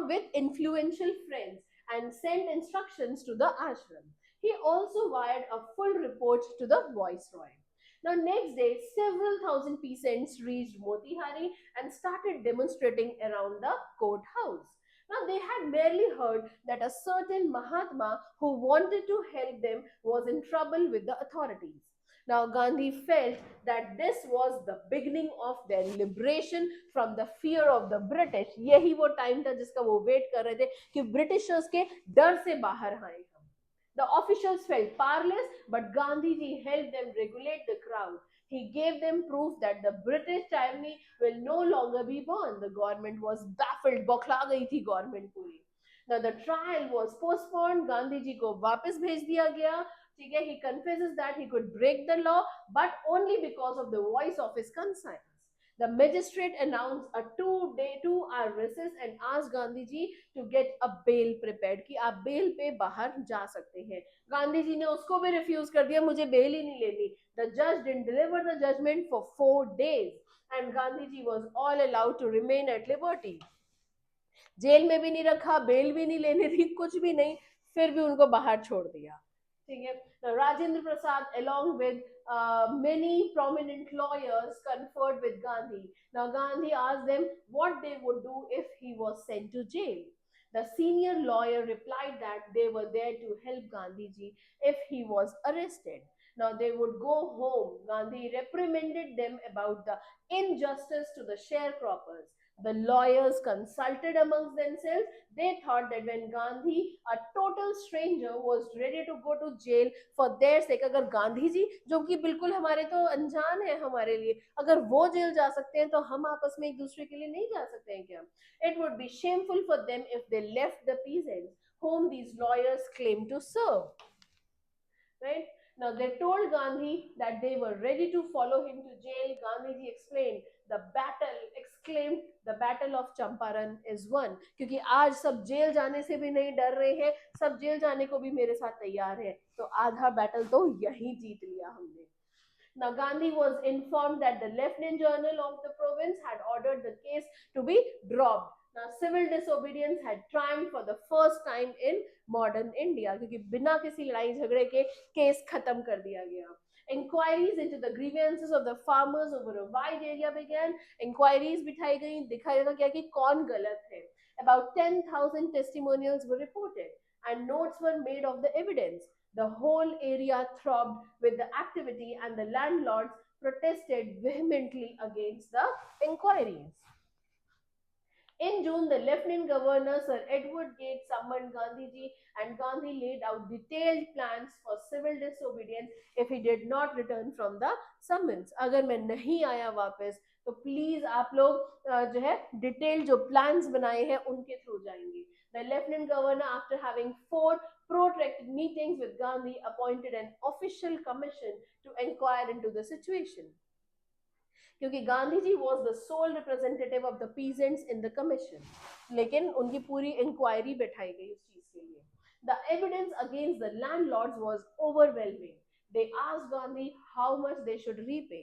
with influential friends and sent instructions to the ashram. He also wired a full report to the viceroy. Now, next day, several thousand peasants reached Motihari and started demonstrating around the courthouse. Now, they had merely heard that a certain Mahatma who wanted to help them was in trouble with the authorities. Now, Gandhi felt that this was the beginning of their liberation from the fear of the British. यही वो time था जिसका वो wait कर रहे थे कि Britishers के डर से बाहर आए हम. The officials felt powerless, but Gandhiji helped them regulate the crowd. He gave them proof that the British tyranny will no longer be born. The government was baffled, बौखला गई थी government पूरी. Now the trial was postponed. Gandhi ji को वापस भेज दिया गया. ठीक है, he confesses that he could break the law, but only because of the voice of his conscience. The magistrate announced a 2-hour recess and asked Gandhi ji to get a bail prepared कि आप bail पे बाहर जा सकते हैं. गांधी जी ने उसको भी refuse कर दिया, मुझे bail ही नहीं लेनी. The judge didn't deliver the judgment for 4 days and Gandhi ji was all allowed to remain at liberty. Jail में भी नहीं रखा, बेल भी नहीं लेने दी, कुछ भी नहीं, फिर भी उनको बाहर छोड़ दिया. ठीक है. Now, Rajendra Prasad, along with many prominent lawyers, conferred with Gandhi. Now, Gandhi asked them what they would do if he was sent to jail. The senior lawyer replied that they were there to help Gandhi ji if he was arrested. Now, they would go home. Gandhi reprimanded them about the injustice to the sharecroppers. The lawyers consulted amongst themselves. They thought that when Gandhi, a total stranger, was ready to go to jail for their sake, अगर गांधी जी जो कि बिल्कुल हमारे तो अनजान है हमारे लिए, अगर वो जेल जा सकते हैं तो हम आपस में एक दूसरे के लिए नहीं जा सकते हैं क्या? It would be shameful for them if they left the peasants whom these lawyers claimed to serve. Right? Now they told Gandhi that they were ready to follow him to jail. Gandhi explained exclaimed, the battle of Champaran is won. क्योंकि आज सब jail जाने से भी नहीं डर रहे हैं, सब जेल जाने को भी मेरे साथ तैयार है, तो आधा बैटल तो यही जीत लिया हमने. Now Gandhi was informed that the Lieutenant General of the province had ordered the case to be dropped. Now civil disobedience had triumphed for the first time in modern India, क्योंकि बिना किसी लड़ाई झगड़े के केस खत्म कर दिया गया. Inquiries into the grievances of the farmers over a wide area began. Inquiries बिठाई गई, दिखाया गया कि कौन गलत है. About 10,000 testimonials were reported and notes were made of the evidence. The whole area throbbed with the activity and the landlords protested vehemently against the inquiries. In June, the Lieutenant Governor Sir Edward Gates summoned Gandhiji and Gandhi laid out detailed plans for civil disobedience if he did not return from the summons. अगर मैं नहीं आया वापस तो please आप लोग जो है डिटेल जो प्लान्स बनाए हैं उनके थ्रू जाएंगे. The Lieutenant Governor, after having 4 protracted meetings with Gandhi, appointed an official commission to inquire into the situation. क्योंकि Gandhi ji was the sole representative of the peasants in the commission, लेकिन उनकी पूरी inquiry बैठाई गई उस चीज के लिए. The evidence against the landlords was overwhelming. They asked Gandhi how much they should repay,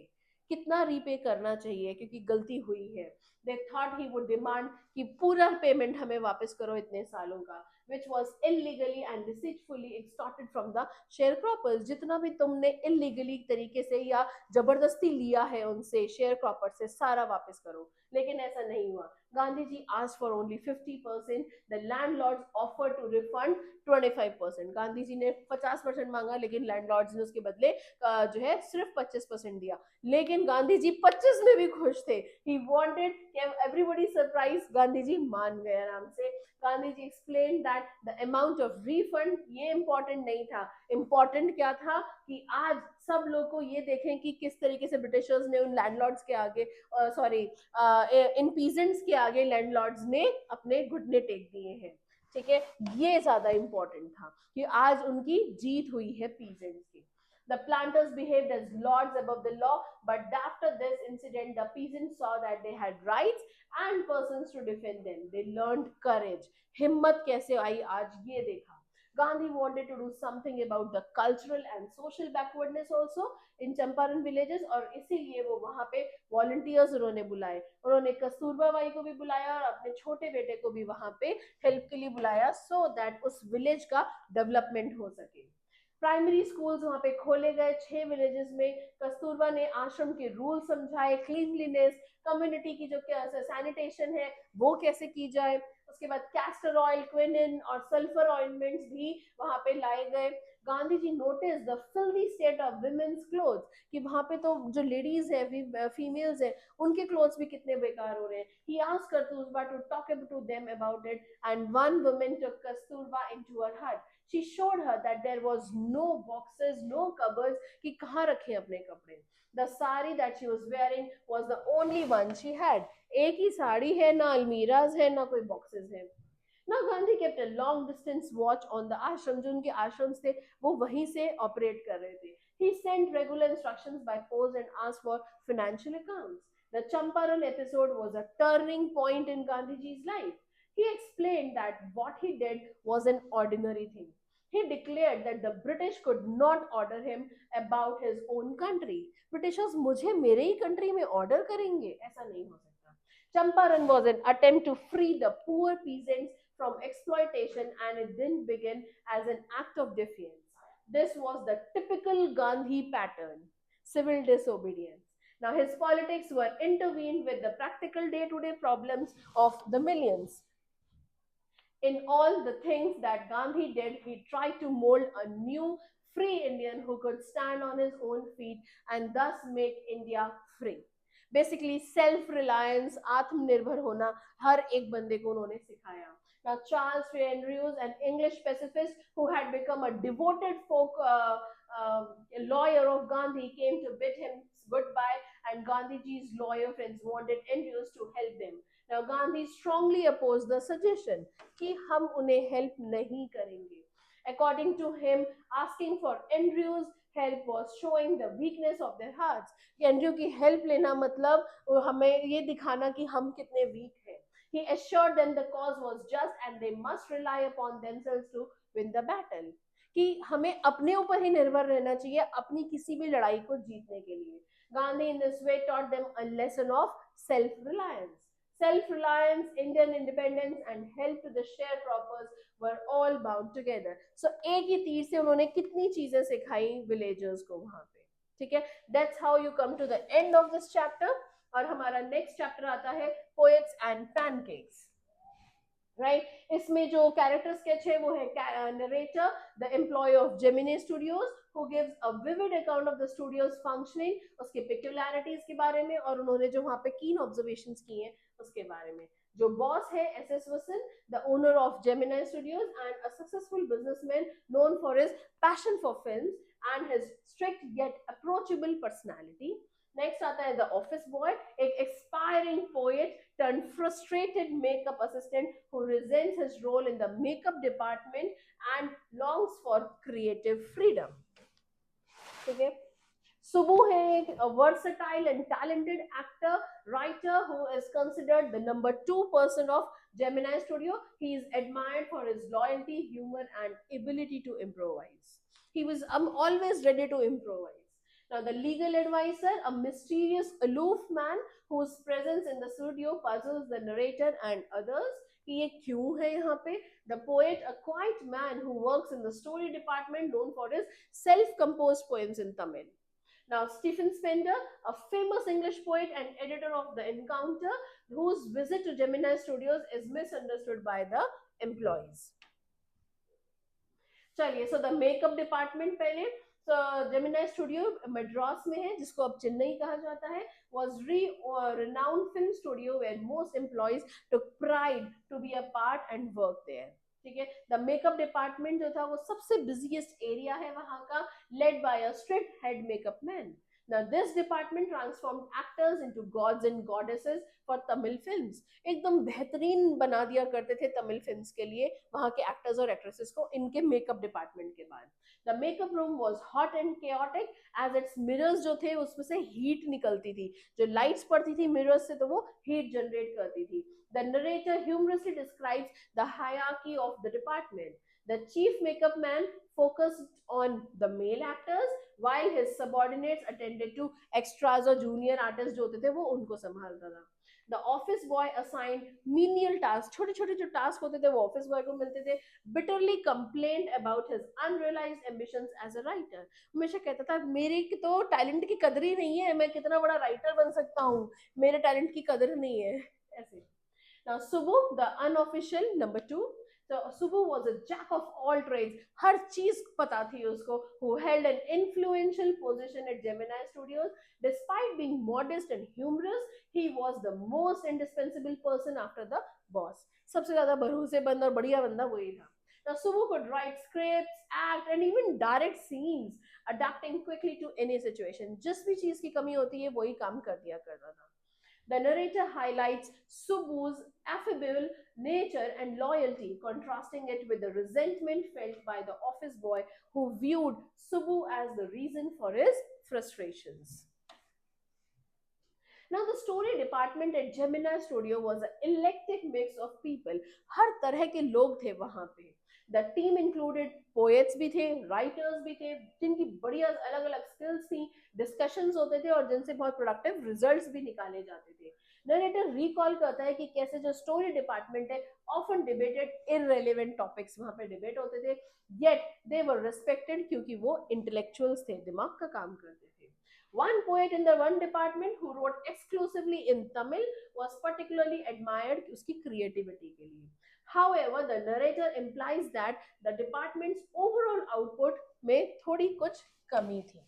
कितना रीपे करना चाहिए क्योंकि गलती हुई है. They thought he would demand कि पूरा पेमेंट हमें वापस करो इतने सालों का, which was illegally and deceitfully extorted from the sharecroppers. जितना भी तुमने illegally तरीके से या जबरदस्ती लिया है उनसे sharecroppers से सारा वापस करो. लेकिन ऐसा नहीं हुआ. Gandhi ji asked for only 50%. The landlords offered to refund 25%. Gandhi ji ने 50% मांगा लेकिन लैंडलॉर्ड्स ने उसके बदले जो है सिर्फ 25% दिया. लेकिन गांधी जी 25 में भी खुश थे. He wanted everybody surprised. Gandhi ji मान गए आराम से. Gandhi ji explain that the amount of refund ये इंपॉर्टेंट नहीं था. इंपॉर्टेंट क्या था कि आज सब लोग को ये देखें कि किस तरीके से ब्रिटिशर्स ने उन लैंडलॉर्ड्स के आगे सॉरी इन पीजेंट्स के आगे लैंडलॉर्ड्स ने अपने घुटने टेक दिए हैं. ठीक है, ये ज्यादा इंपॉर्टेंट था कि आज उनकी जीत हुई है पीजेंट्स की. The planters behaved as lords above the law, but after this incident, the peasants saw that they had rights and persons to defend them. They learned courage. हिम्मत कैसे आई आज ये देखा. Gandhi wanted to do something about the cultural and social backwardness also in Champaran villages, और इसीलिए वो वहाँ पे volunteers उन्होंने बुलाए. उन्होंने कस्तूरबा बाई को भी बुलाया और अपने छोटे बेटे को भी वहाँ पे हेल्प के लिए बुलाया, so that उस विलेज का डेवलपमेंट हो सके. प्राइमरी स्कूल्स वहाँ पे खोले गए 6 विलेजेस में. कस्तूरबा ने आश्रम के रूल समझाए, क्लीनलीनेस, कम्युनिटी की जो सैनिटेशन है वो कैसे की जाए. उसके बाद कैस्टर ऑयल, क्विनिन और सल्फर ऑइंटमेंट्स भी वहां पे लाए गए. Gandhi ji notice the filthy state of women's clothes, कि वहां पे तो जो लेडीज है, फीमेल्स है, उनके क्लोथ्स भी कितने बेकार हो रहे हैं. He asked Kasturba to talk to them about it, and one woman took Kasturba into her hut. She showed her that there was no boxes, no cupboards, कि कहाँ रखे अपने कपड़े. The sari that she was wearing was the only one she had. एक ही साड़ी है, ना almirahs है, ना कोई बॉक्सेस है. ना Gandhi kept a long distance watch on the आश्रम, जो उनके आश्रम थे वो वहीं से ऑपरेट कर रहे थे. He sent regular instructions by post and asked for financial accounts. The Champaran episode was a turning point in Gandhiji's life. He explained that what he did was an ordinary thing. He declared that the British could not order him about his own country. Britishers मुझे मेरे ही country में order करेंगे, ऐसा नहीं हो सकता. Champaran was an attempt to free the poor peasants from exploitation, and it didn't begin as an act of defiance. This was the typical Gandhi pattern: civil disobedience. Now, his politics were intervened with the practical day to day problems of the millions. In all the things that Gandhi did, he tried to mold a new free Indian who could stand on his own feet and thus make India free. Basically, self-reliance, आत्मनिर्भर होना हर एक बंदे को उन्होंने सिखाया. Now, Charles Andrews, an English pacifist who had become a devoted lawyer of Gandhi, came to bid him goodbye, and Gandhiji's lawyer friends wanted Andrews to help them. Now, Gandhi strongly opposed the suggestion कि हम उन्हें help नहीं करेंगे. According to him, asking for Andrew's help was showing the weakness of their hearts. कि Andrew की help लेना मतलब हमें ये दिखाना कि हम कितने वीक हैं. He assured them the cause was just and they must rely upon themselves to win the battle. कि हमें अपने ऊपर ही निर्भर रहना चाहिए अपनी किसी भी लड़ाई को जीतने के लिए. Gandhi in this way taught them a lesson of self-reliance. Self-reliance, Indian independence, and help to the sharecroppers were all bound together. So एक ही तीर से उन्होंने कितनी चीजें सिखाई विलेजर्स को वहां पे. ठीक है, that's how you come to the end of this chapter. और हमारा नेक्स्ट चैप्टर आता है पोएट्स एंड पैनकेक्स. राइट, इसमें जो कैरेक्टर स्केच है वो है narrator, the employ of Gemini Studios, who gives a vivid account of the studio's functioning, उसके peculiarities के बारे में, और उन्होंने जो वहाँ पे keen observations किए हैं उसके बारे में. जो बॉस है एस वसन, the owner of Gemini studios and a successful businessman known for his passion for films and his strict yet approachable personality. Next आता है द ऑफिस बॉय, एक expiring poet turned frustrated makeup assistant who resents his role in the makeup department and longs for creative freedom. ठीक है. Subbu है एक versatile and talented actor, writer who is considered the number 2 person of Gemini Studio. He is admired for his loyalty, humor, and ability to improvise. He was always ready to improvise. Now, the legal advisor, a mysterious, aloof man whose presence in the studio puzzles the narrator and others. कि ये क्यों है यहाँ पे. The poet, a quiet man who works in the story department, known for his self-composed poems in Tamil. Now, Stephen Spender, a famous English poet and editor of The Encounter, whose visit to Gemini Studios is misunderstood by the employees. चलिए, so the makeup department पहले. So Gemini Studio Madras में है, जिसको अब चेन्नई कहा जाता है, was renowned film studio where most employees took pride to be a part and work there. ठीक है. द मेकअप डिपार्टमेंट जो था वो सबसे बिजिएस्ट एरिया है वहां का, led by a strict head makeup man. Now, this department transformed actors into gods and goddesses for Tamil films. एकदम बेहतरीन बना दिया करते थे तमिल फिल्म्स के लिए वहां के एक्टर्स और एक्ट्रेसेस को इनके मेकअप डिपार्टमेंट के बाद. The makeup room was hot and chaotic as its mirrors जो थे उसमें से हीट निकलती थी. जो लाइट्स पड़ती थी मिरर्स से तो वो हीट जनरेट करती थी. The narrator humorously describes the hierarchy of the department. The chief makeup man focused on the male actors while his subordinates attended to extras और junior artists जो होते थे वो उनको संभालता था. The office boy assigned menial tasks, छोटे छोटे जो टास्क होते थे वो ऑफिस बॉय को मिलते थे. Bitterly complained about his unrealized ambitions as a writer. हमेशा कहता था मेरे की तो टैलेंट की कदर ही नहीं है, मैं कितना बड़ा राइटर बन सकता हूँ, मेरे टैलेंट की कदर नहीं है, ऐसे. Now, Subbu, the unofficial number two. So Subbu was a jack of all trades. हर चीज पता थी उसको. Who held an influential position at Gemini Studios. Despite being modest and humorous, he was the most indispensable person after the boss. सबसे ज्यादा भरोसेमंद और बढ़िया बंदा वही था. Now Subbu could write scripts, act, and even direct scenes, adapting quickly to any situation. जिस भी चीज की कमी होती है वही काम कर दिया करता था. The narrator highlights Subbu's affable nature and loyalty, contrasting it with the resentment felt by the office boy who viewed Subbu as the reason for his frustrations. Now, the story department at Gemini Studio was an eclectic mix of people. हर तरह के लोग थे वहां पे. The team included poets भी थे, writers भी थे, जिनकी बढ़िया अलग अलग skills थी, discussions होते थे और जिनसे बहुत productive results भी निकाले जाते थे. Narrator recall करता है कि कैसे जो story department है often debated irrelevant topics वहां पे debate होते थे, yet they were respected क्योंकि वो intellectuals थे, दिमाग का काम करते थे. One poet in the one department who wrote exclusively in Tamil was particularly admired उसकी creativity के लिए. However, the narrator implies that the department's overall output में थोड़ी कुछ कमी थी.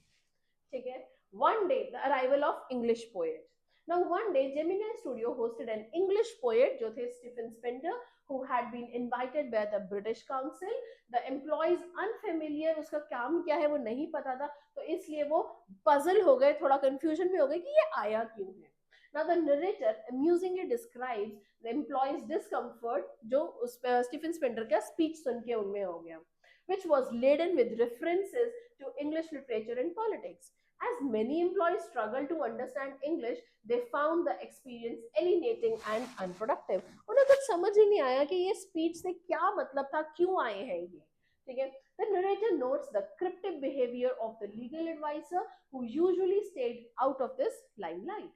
ठीक है. One day, the arrival of English poet. Now, one day, Gemini Studio hosted an English poet, जो थे Stephen Spender, who had been invited by the British Council. The employees unfamiliar, उसका काम क्या है वो नहीं पता था, तो इसलिए वो puzzle हो गए, थोड़ा confusion में हो गए कि ये आया क्यों है. Now the narrator amusingly describes the employees' discomfort, जो उस Stephen Spender का speech सुन के उनमें हो गया, which was laden with references to English literature and politics. As many employees struggled to understand English, they found the experience alienating and unproductive. उन्हें कुछ समझ ही नहीं आया कि ये speech से क्या मतलब था, क्यों आए हैं ये. ठीक है. The narrator notes the cryptic behavior of the legal advisor who usually stayed out of this limelight.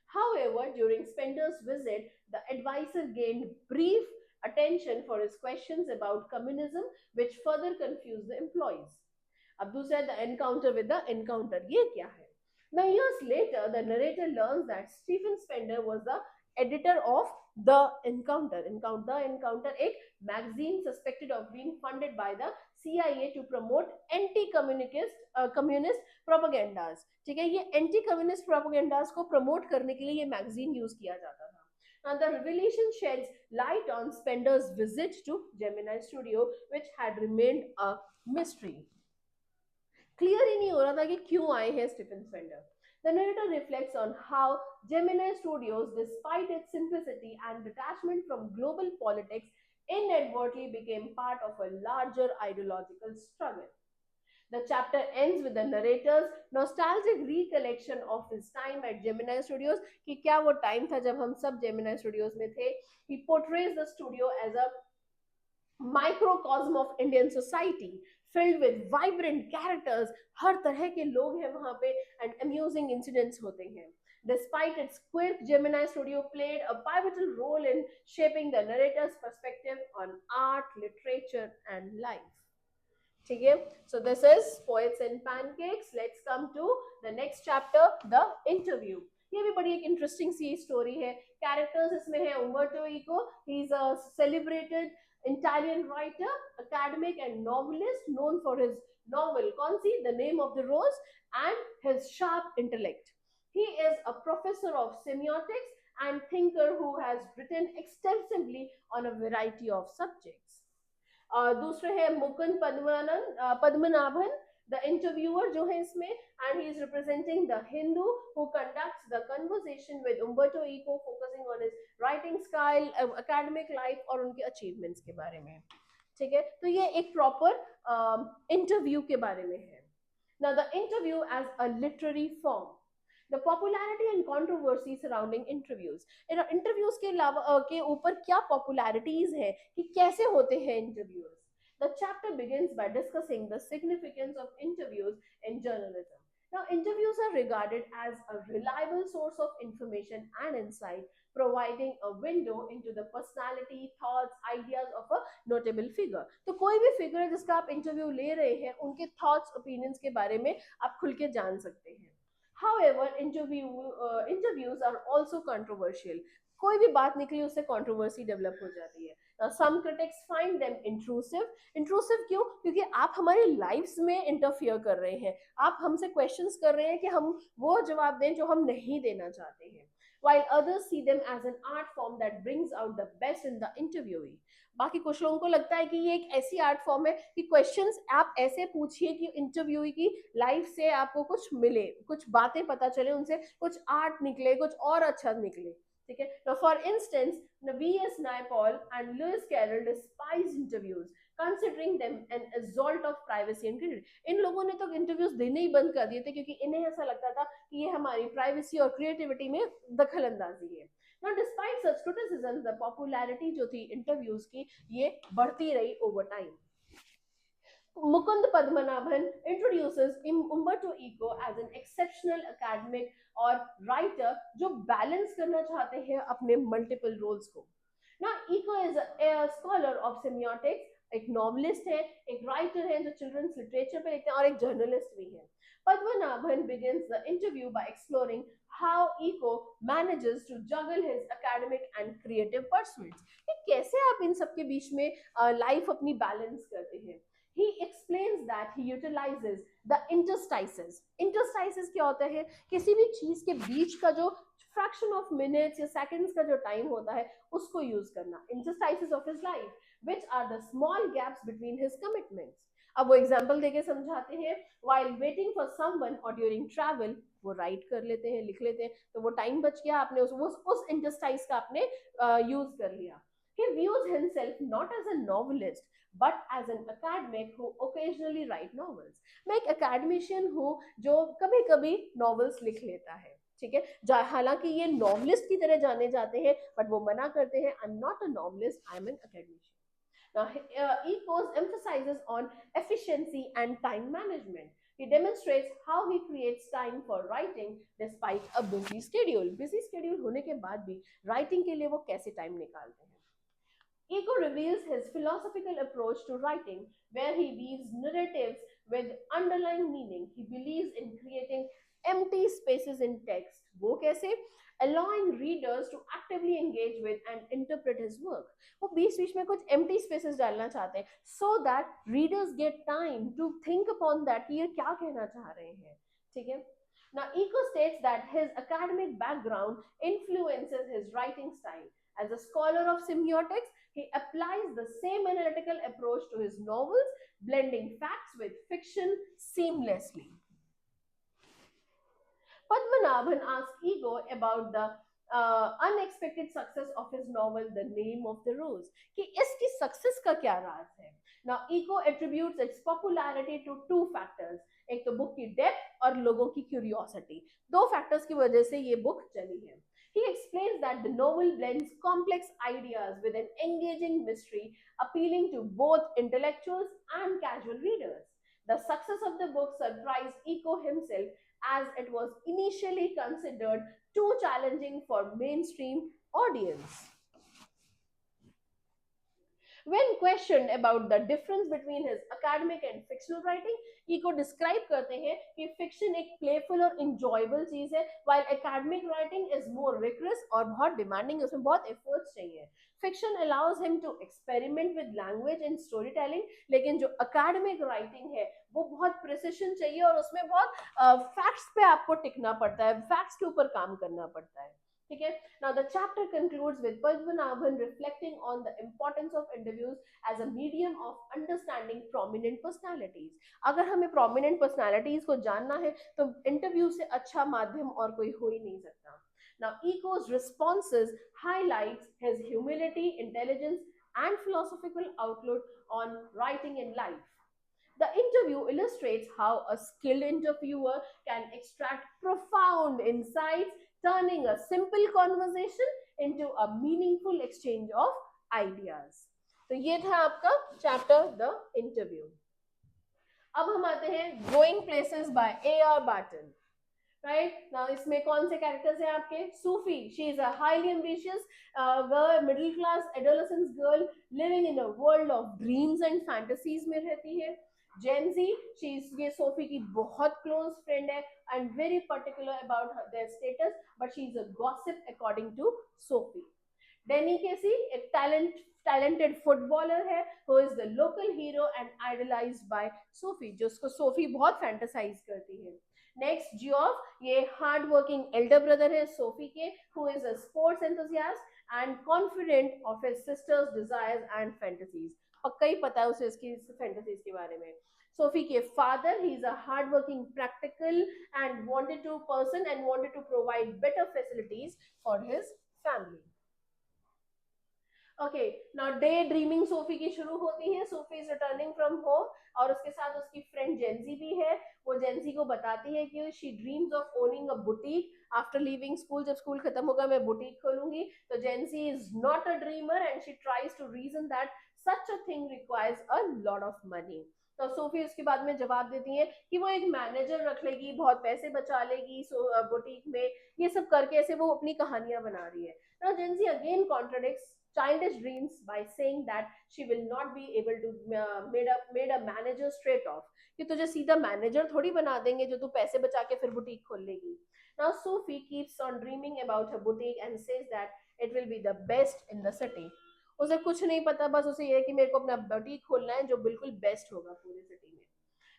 However, during Spender's visit, the advisor gained brief attention for his questions about communism, which further confused the employees. अब दूसरा the encounter with the encounter. ये क्या है? Now, years later, the narrator learns that Stephen Spender was the editor of The Encounter. The Encounter एक magazine suspected of being funded by the CIA to promote communist propagandas. ठीक है, ये anti communist propagandas को promote करने के लिए ये magazine use किया जाता था. Now, the revelation sheds light on Spender's visit to Gemini Studio, which had remained a mystery. Clear ही नहीं हो रहा था कि क्यों आए हैं Stephen Spender. The narrator reflects on how Gemini Studios, despite its simplicity and detachment from global politics, inadvertently became part of a larger ideological struggle. The chapter ends with the narrator's nostalgic recollection of his time at Gemini Studios, कि क्या वो time था जब हम सब Gemini Studios में थे. He portrays the studio as a microcosm of Indian society, filled with vibrant characters. हर तरह के लोग हैं वहां पे and amusing incidents होते हैं. Despite its quirk, Gemini Studio played a pivotal role in shaping the narrator's perspective on art, literature, and life. ठीक है. So this is Poets and Pancakes. Let's come to the next chapter, the interview. ये भी बड़ी एक interesting सी story है. Characters इसमें है Umberto Eco. He is a celebrated Italian writer, academic, and novelist known for his novel Consi, The Name of the Rose, and his sharp intellect. He is a professor of semiotics and thinker who has written extensively on a variety of subjects. दूसरे है Mukund Padmanabhan, the interviewer जो है इसमें, and he is representing the Hindu who conducts the conversation with Umberto Eco, focusing on his writing style, academic life और उनके achievements के बारे में. ठीक है, तो ये एक proper interview के बारे में है. Now the interview as a literary form. The popularity and controversy surrounding interviews. Interviews के अलावा के ऊपर क्या popularities है कि कैसे होते हैं interviews. The chapter begins by discussing the significance of interviews in journalism. Now, interviews are regarded as a reliable source of information and insight, providing a window into the personality, thoughts, ideas of a notable figure. तो कोई भी figure जिसका आप interview ले रहे हैं, उनके thoughts, opinions के बारे में आप खुल के जान सकते हैं. However, interviews are also controversial. कोई भी बात निकली उससे कंट्रोवर्सी डेवलप हो जाती है. Some critics find them intrusive. Intrusive क्यों? क्योंकि आप हमारी लाइफ्स में इंटरफियर कर रहे हैं, आप हमसे क्वेश्चंस कर रहे हैं कि हम वो जवाब दें जो हम नहीं देना चाहते हैं. While others see them as an art form that brings out the best in the interviewee. बाकी कुछ लोगों को लगता है कि ये एक ऐसी आर्ट फॉर्म है कि क्वेश्चंस आप ऐसे पूछिए कि इंटरव्यूई की लाइफ से आपको कुछ मिले, कुछ बातें पता चले, उनसे कुछ आर्ट निकले, कुछ और अच्छा निकले. ठीक है. Now, for instance, V.S. Naipaul and Lewis Carroll despised interviews, considering them an assault of privacy and credit. इन लोगों ने तो इंटरव्यूज देने ही बंद कर दिए थे क्योंकि इन्हें ऐसा लगता था कि ये हमारी प्राइवेसी और क्रिएटिविटी में दखल अंदाजी है. Now, despite such criticisms, the popularity जो थी इंटरव्यूज की ये बढ़ती रही over time. Mukund Padmanabhan introduces Umberto Eco as an exceptional academic और writer जो बैलेंस करना चाहते हैं अपने मल्टीपल रोल्स को. Now, Eco is a scholar of semiotics, एक नॉवलिस्ट है, एक राइटर है जो चिल्ड्रंस लिटरेचर पे लिखते हैं और एक जर्नलिस्ट भी है. Padmanabhan begins the interview by exploring how Eco manages to juggle his academic and creative pursuits. कि कैसे आप इन सब के बीच में लाइफ अपनी बैलेंस करते हैं. He explains that he utilizes the interstices. Interstices क्या होता है? किसी भी चीज के बीच का जो fraction of minutes या seconds का जो time होता है उसको यूज करना. Interstices of his life, which are the small gaps between his commitments. अब वो एग्जाम्पल देके समझाते हैं. While waiting for someone or during travel, वो राइट कर लेते हैं, लिख लेते हैं, तो वो टाइम बच गया, आपने उस इंटरस्टाइस का आपने यूज कर लिया. He views himself not as a novelist but as an academic who occasionally write novels. मैं एक academician हूँ जो कभी कभी novels लिख लेता है. ठीक है. हालांकि ये novelist की तरह जाने जाते हैं but वो मना करते हैं, I'm not a novelist, I'm an academician. Now, Ecos emphasizes on efficiency and time management. He demonstrates how he creates time for writing despite a busy schedule. Busy schedule होने के बाद भी writing के लिए वो कैसे time निकालते हैं. Eco reveals his philosophical approach to writing, where he weaves narratives with underlying meaning. He believes in creating empty spaces in text. वो कैसे? Allowing readers to actively engage with and interpret his work. वो बीच-बीच में कुछ empty spaces डालना चाहते हैं, so that readers get time to think upon that कि ये क्या कहना चाह रहे हैं. ठीक है? Now, Eco states that his academic background influences his writing style. As a scholar of semiotics, he applies the same analytical approach to his novels, blending facts with fiction seamlessly. Padmanabhan asks Ego about the unexpected success of his novel, The Name of the Rose. कि इसकी success का क्या राज है? Now, Ego attributes its popularity to two factors. एक तो book की depth और लोगों की क्यूरियोसिटी. दो फैक्टर्स की वजह से ये बुक चली है. He explains that the novel blends complex ideas with an engaging mystery, appealing to both intellectuals and casual readers. The success of the book surprised Eco himself, as it was initially considered too challenging for mainstream audience. When questioned about the difference between his academic and fictional writing, Eco describe करते हैं कि fiction एक playful और enjoyable चीज है, while academic writing is more rigorous और बहुत demanding, उसमें बहुत efforts चाहिए. Fiction allows him to experiment with language and storytelling, लेकिन जो academic writing है वो बहुत precision चाहिए और उसमें बहुत facts पे आपको टिकना पड़ता है, facts के ऊपर काम करना पड़ता है. ठीक है. Now, the chapter concludes with Padmanabhan reflecting on the importance of interviews as a medium of understanding prominent personalities. अगर हमें prominent personalities को जानना है तो इंटरव्यू से अच्छा माध्यम और कोई हो ही नहीं सकता. Now, Eco's responses highlights his humility, intelligence, and philosophical outlook on writing in life. The interview illustrates how a skilled interviewer can extract profound insights, turning a simple conversation into a meaningful exchange of ideas. तो ये था आपका chapter the interview. अब हम आते हैं going places बाय A.R. Barton. Right now, इसमें कौन से कैरेक्टर्स हैं आपके? सूफी. She is a highly ambitious girl, middle class adolescent girl living in a world of dreams and fantasies में रहती है. जेंजी, ये सोफी की बहुत क्लोज फ्रेंड है and very particular about their status, but she is a gossip according to Sophie. Danny Casey एक talented footballer है who is the local hero and idolized by Sophie, जो उसको Sophie बहुत fantasize करती है. Next Geoff, ये hard working elder brother है Sophie के, who is a sports enthusiast and confident of his sister's desires and fantasies. पक्का ही पता है उसे इसकी फैंटेसीज के बारे में. सोफी के father, he is a hard working practical and wanted to person and wanted to provide better facilities for his family. Okay, now day dreaming Sophie की शुरू होती है. Sophie is returning from home और उसके साथ उसकी friend Gen Z भी है. वो जेंजी को बताती है कि she dreams of owning a boutique after leaving school. जब स्कूल खत्म होगा मैं बुटीक खोलूंगी. तो Jansie is not a dreamer and she tries to reason that such a thing requires a lot of money. तो सोफी उसके बाद में जवाब देती है कि वो एक मैनेजर रख लेगी, बहुत पैसे बचा लेगी बुटीक में. ये सब करके ऐसे वो अपनी कहानियां बना रही है. Now Gen Z again contradicts childish dreams by saying that she will not be able to made a manager straight off, कि तुझे सीधा मैनेजर थोड़ी बना देंगे जो तू पैसे बचा के फिर बुटीक खोल लेगी. Now Sophie keeps on dreaming about her boutique and says that it will be the best in the city. उसे कुछ नहीं पता, बस उसे ये है कि मेरे को अपना बुटीक खोलना है जो बिल्कुल बेस्ट होगा पूरे सिटी में.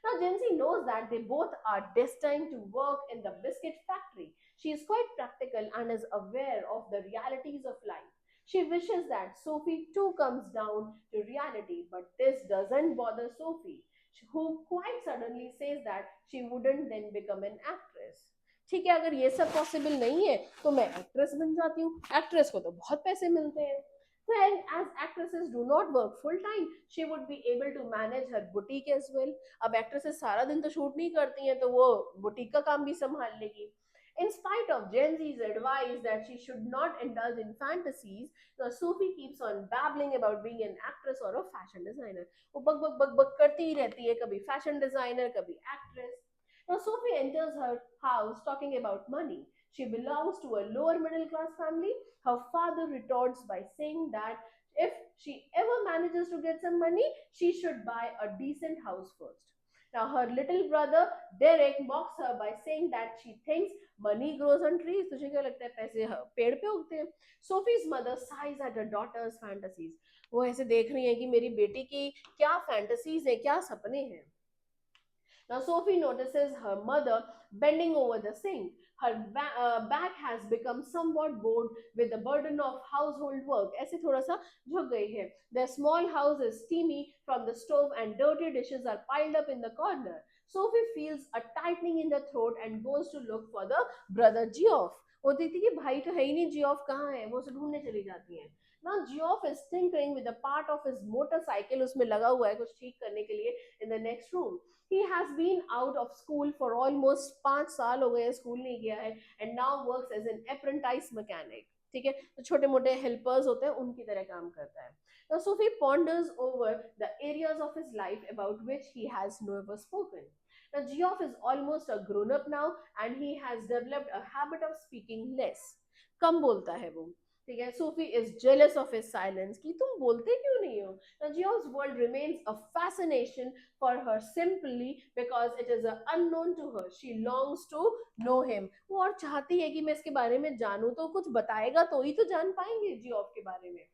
Now, Gen Z knows that they both are destined to work in the biscuit factory. She is quite practical and is aware of the realities of life. She wishes that Sophie too comes down to reality, but this doesn't bother Sophie, who quite suddenly says that she wouldn't then become an actress. ठीक है, अगर ये सब possible नहीं है तो मैं actress बन जाती हूँ. एक्ट्रेस को तो बहुत पैसे मिलते हैं. Then, as actresses do not work full time, she would be able to manage her boutique as well. अब एक्ट्रेसेस सारा दिन तो शूट नहीं करती हैं, तो वो बुटीक का काम भी संभाल लेगी. In spite of Gen Z's advice that she should not indulge in fantasies, Sophie keeps on babbling about being an actress or a fashion designer. वो बक बक बक बक करती ही रहती है, कभी fashion designer, कभी actress. Now Sophie enters her house talking about money. She belongs to a lower middle class family. Her father retorts by saying that if she ever manages to get some money, she should buy a decent house first. Now, her little brother Derek mocks her by saying that she thinks money grows on trees. तुझे क्या लगता है पैसे पेड़ पे उगते हैं? Sophie's mother sighs at her daughter's fantasies. वो ऐसे देख रही है कि मेरी बेटी की क्या fantasies हैं, क्या सपने हैं. Now, Sophie notices her mother bending over the sink. Her back has become somewhat bored with the burden of household work. ऐसे थोड़ा सा झुक गई है. Their small house is steamy from the stove and dirty dishes are piled up in the corner. Sophie feels a tightening in the throat and goes to look for the brother Geoff. वो देखती कि भाई तो है ही नहीं, Geoff कहाँ है, वो उसे ढूंढने चली जाती है. Now Geoff is tinkering with a part of his motorcycle, उसमें लगा हुआ है कुछ ठीक करने के लिए in the next room. He has been out of school for almost 5 साल हो गए, स्कूल नहीं गया है, and now works as an apprentice mechanic. ठीक है, तो छोटे मोटे हेल्पर्स होते हैं उनकी तरह काम करता है. Now Sophie ponders over the areas of his life about which he has never spoken. Now Geoff is almost a grown up now and he has developed a habit of speaking less. कम बोलता है वो. ठीक है, Sophie is jealous of his silence कि तुम बोलते क्यों नहीं हो. Now Geoff's world remains a fascination for her simply because it is unknown to her. She longs to know him. वो और चाहती है कि मैं इसके बारे में जानूं, तो कुछ बताएगा तो ही तो जान पाएंगे जियोफ के बारे में.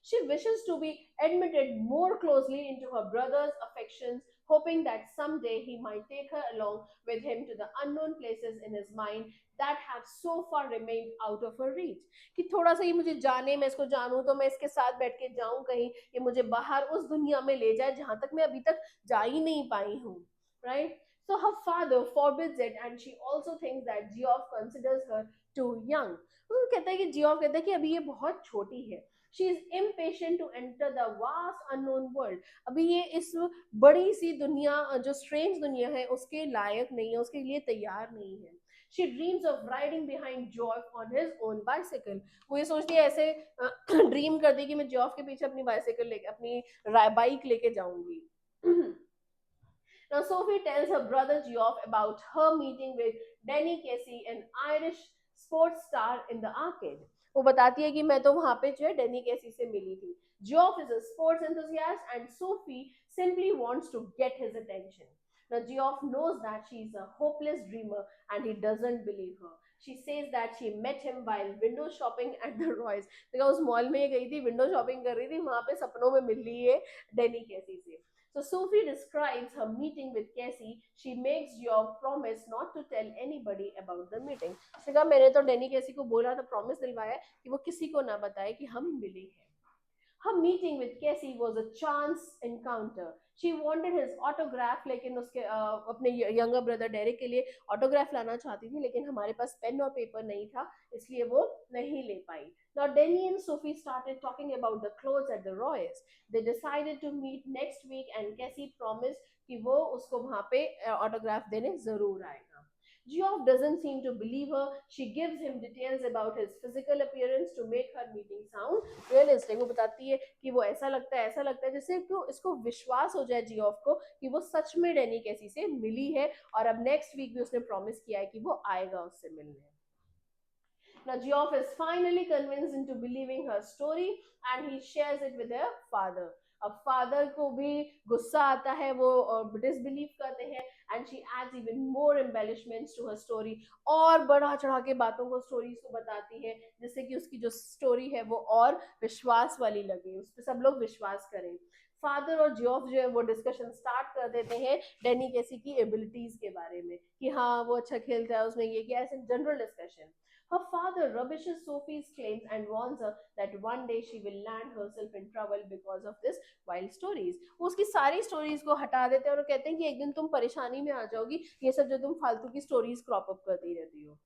She wishes to be admitted more closely into her brother's affections, hoping that someday he might take her along with him to the unknown places in his mind that have so far remained out of her reach. कि थोड़ा सा ही मुझे जाने, मैं इसको जानूं तो मैं इसके साथ बैठ के जाऊं कहीं, ये मुझे बाहर उस दुनिया में ले जाए जहां तक मैं अभी तक जा ही नहीं पाई हूँ. Right? So her father forbids it and she also thinks that Geoff considers her too young. वो कहता है कि जियोफ कहता है कि अभी ये बहुत छोटी है. She is impatient to enter the vast unknown world. अभी ये इस बड़ी सी दुनिया, जो स्ट्रेंज दुनिया है, उसके लायक नहीं है, उसके लिए तैयार नहीं है. She dreams of riding behind Geoff on his own bicycle. वो ये सोचती है ऐसे ड्रीम करती है कि मैं जियोफ के पीछे अपनी बाइसाइकिल लेके, अपनी बाइक लेके जाऊंगी. Now Sophie tells her brother Geoff about her meeting with Danny Casey, an Irish sports star in the arcade. वो बताती है कि मैं तो वहां पे जो है डेनी केसी से मिली थी. Geoff is a sports enthusiast and Sophie simply wants to get his attention. Now, Geoff knows that she is a hopeless dreamer and he doesn't believe her. She says that she met him while window shopping at the Roy's. देखा उस mall में गई थी, window shopping कर रही थी, वहां पे सपनों में मिल रही है डेनी कैसी से. So Sophie describes her meeting with Cassie. She makes Geoff promise not to tell anybody about the meeting. उसने कहा मैंने तो डेनी कैसी को बोला था, प्रॉमिस दिलवाया कि वो किसी को ना बताए कि हम मिले हैं. Her meeting with Casey was a chance encounter. She wanted his autograph, लेकिन उसके अपने younger brother Derek के लिए autograph लाना चाहती थी, लेकिन हमारे पास पेन और पेपर नहीं था, इसलिए वो नहीं ले पाई. Now Denny and Sophie started talking about the clothes at the Roy's. They decided to meet next week and Casey promised कि वो उसको वहाँ पे autograph देने जरूर आएगा. Geoff doesn't seem to believe her. She gives him details about his physical appearance to make her meeting sound realistic. वो बताती है कि वो ऐसा लगता है जैसे तो इसको विश्वास हो जाए जियोफ को कि वो सच में डेनी कैसी से मिली है और अब नेक्स्ट वीक भी उसने प्रॉमिस किया है कि वो आएगा उससे मिलने. Now Geoff is finally convinced into believing her story and he shares it with her father. अब फादर को भी गुस्सा आता है, वो डिसबिलीव करते हैं and she adds even more embellishments to her story. और बढ़ा चढ़ा के बातों को स्टोरीज को बताती है जिससे कि उसकी जो स्टोरी है वो और विश्वास वाली लगे, उस पर सब लोग विश्वास करें. फादर और जियोफ जो है वो डिस्कशन स्टार्ट कर देते हैं डेनी कैसी की एबिलिटीज के बारे में कि हाँ वो अच्छा खेलता है, उसने ये किया, ऐसे general discussion. Her father rubbishes Sophie's claims and warns her that one day she will land herself in trouble because of this wild stories. वो उसकी सारी स्टोरीज को हटा देते हैं और कहते हैं कि एक दिन तुम परेशानी में आ जाओगी, ये सब जो तुम फालतू की स्टोरीज क्रॉप अप करती रहती हो.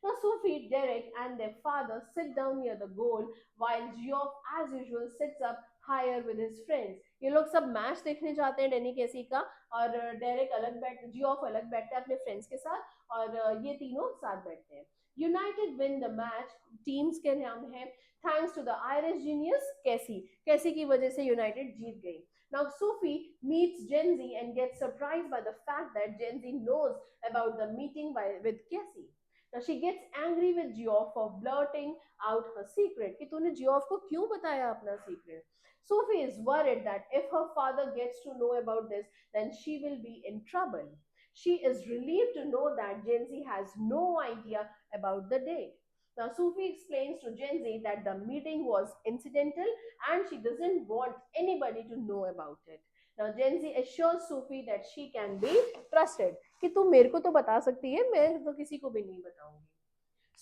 Now Sophie, Derek and their father sit down near the goal while Geoff as usual sits up higher with his friends. ये लोग सब मैच देखने जाते हैं डेनी कैसी का और डेरेक अलग बैठ जियोफ अलग बैठते हैं अपने फ्रेंड्स के साथ और ये तीनों साथ बैठते हैं. United win the match, teams के नाम है thanks to the Irish genius Casey की वजह से यूनाइटेड जीत गई. Now Sophie meets Genzi and gets surprised by the fact that Genzi knows about the meeting with Cassie. Now she gets angry with Geoff for blurting out her secret कि तूने Geoff को क्यों बताया अपना secret. Sophie is worried that if her father gets to know about this, then she will be in trouble. She is relieved to know that Genzi has no idea about the date. Now, Sophie explains to Genzi that the meeting was incidental and she doesn't want anybody to know about it. Now, Genzi assures Sophie that she can be trusted. कि तू मेरे को तो बता सकती है, मैं तो किसी को भी नहीं बताऊंगी.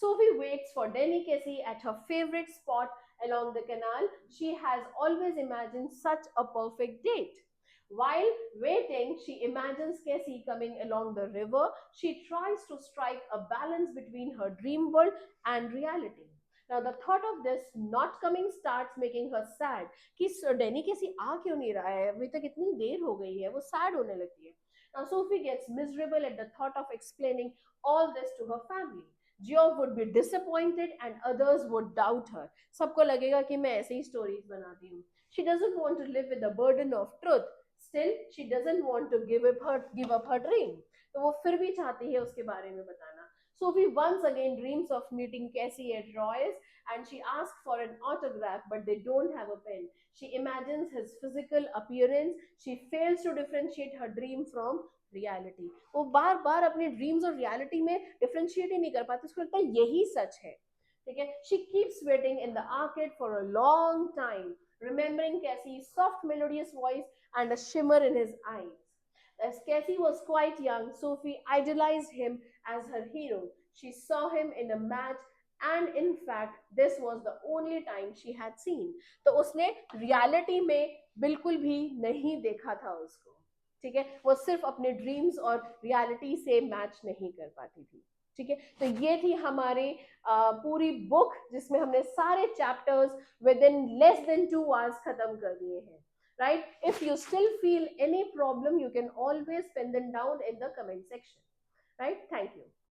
Sophie waits for Denny Casey at her favorite spot along the canal. She has always imagined such a perfect date. While waiting, she imagines Cassie coming along the river. She tries to strike a balance between her dream world and reality. Now, the thought of this not coming starts making her sad. कि डेनी कैसी आ क्यों नहीं रहा है, अभी तक इतनी देर हो गई है, वो sad होने लगती है. Now, Sophie gets miserable at the thought of explaining all this to her family. Geoff would be disappointed and others would doubt her. सबको लगेगा कि मैं ऐसे ही stories बनाती हूँ. She doesn't want to live with the burden of truth. Still, she doesn't want to give up her dream. तो वो फिर भी चाहती है उसके बारे में बताना. Sophie once again dreams of meeting Cassie at Roy's and she asks for an autograph, but they don't have a pen. She imagines his physical appearance. She fails to differentiate her dream from reality. वो बार बार अपने dreams और reality में differentiate ही नहीं कर पाती, उसको लगता है यही सच है. ठीक है. She keeps waiting in the arcade for a long time, remembering Cassie's soft melodious voice and a shimmer in his eyes. As Cassie was quite young, Sophie idolized him as her hero. She saw him in a match and in fact this was the only time she had seen. तो उसने reality में बिल्कुल भी नहीं देखा था उसको. ठीक है, वो सिर्फ अपने ड्रीम्स और रियलिटी से मैच नहीं कर पाती थी. ठीक है, तो ये थी हमारी पूरी बुक जिसमें हमने सारे chapters with in less than 2 hours खत्म कर दिए हैं. Right? If you still feel any problem, you can always pen them down in the comment section. Right? Thank you.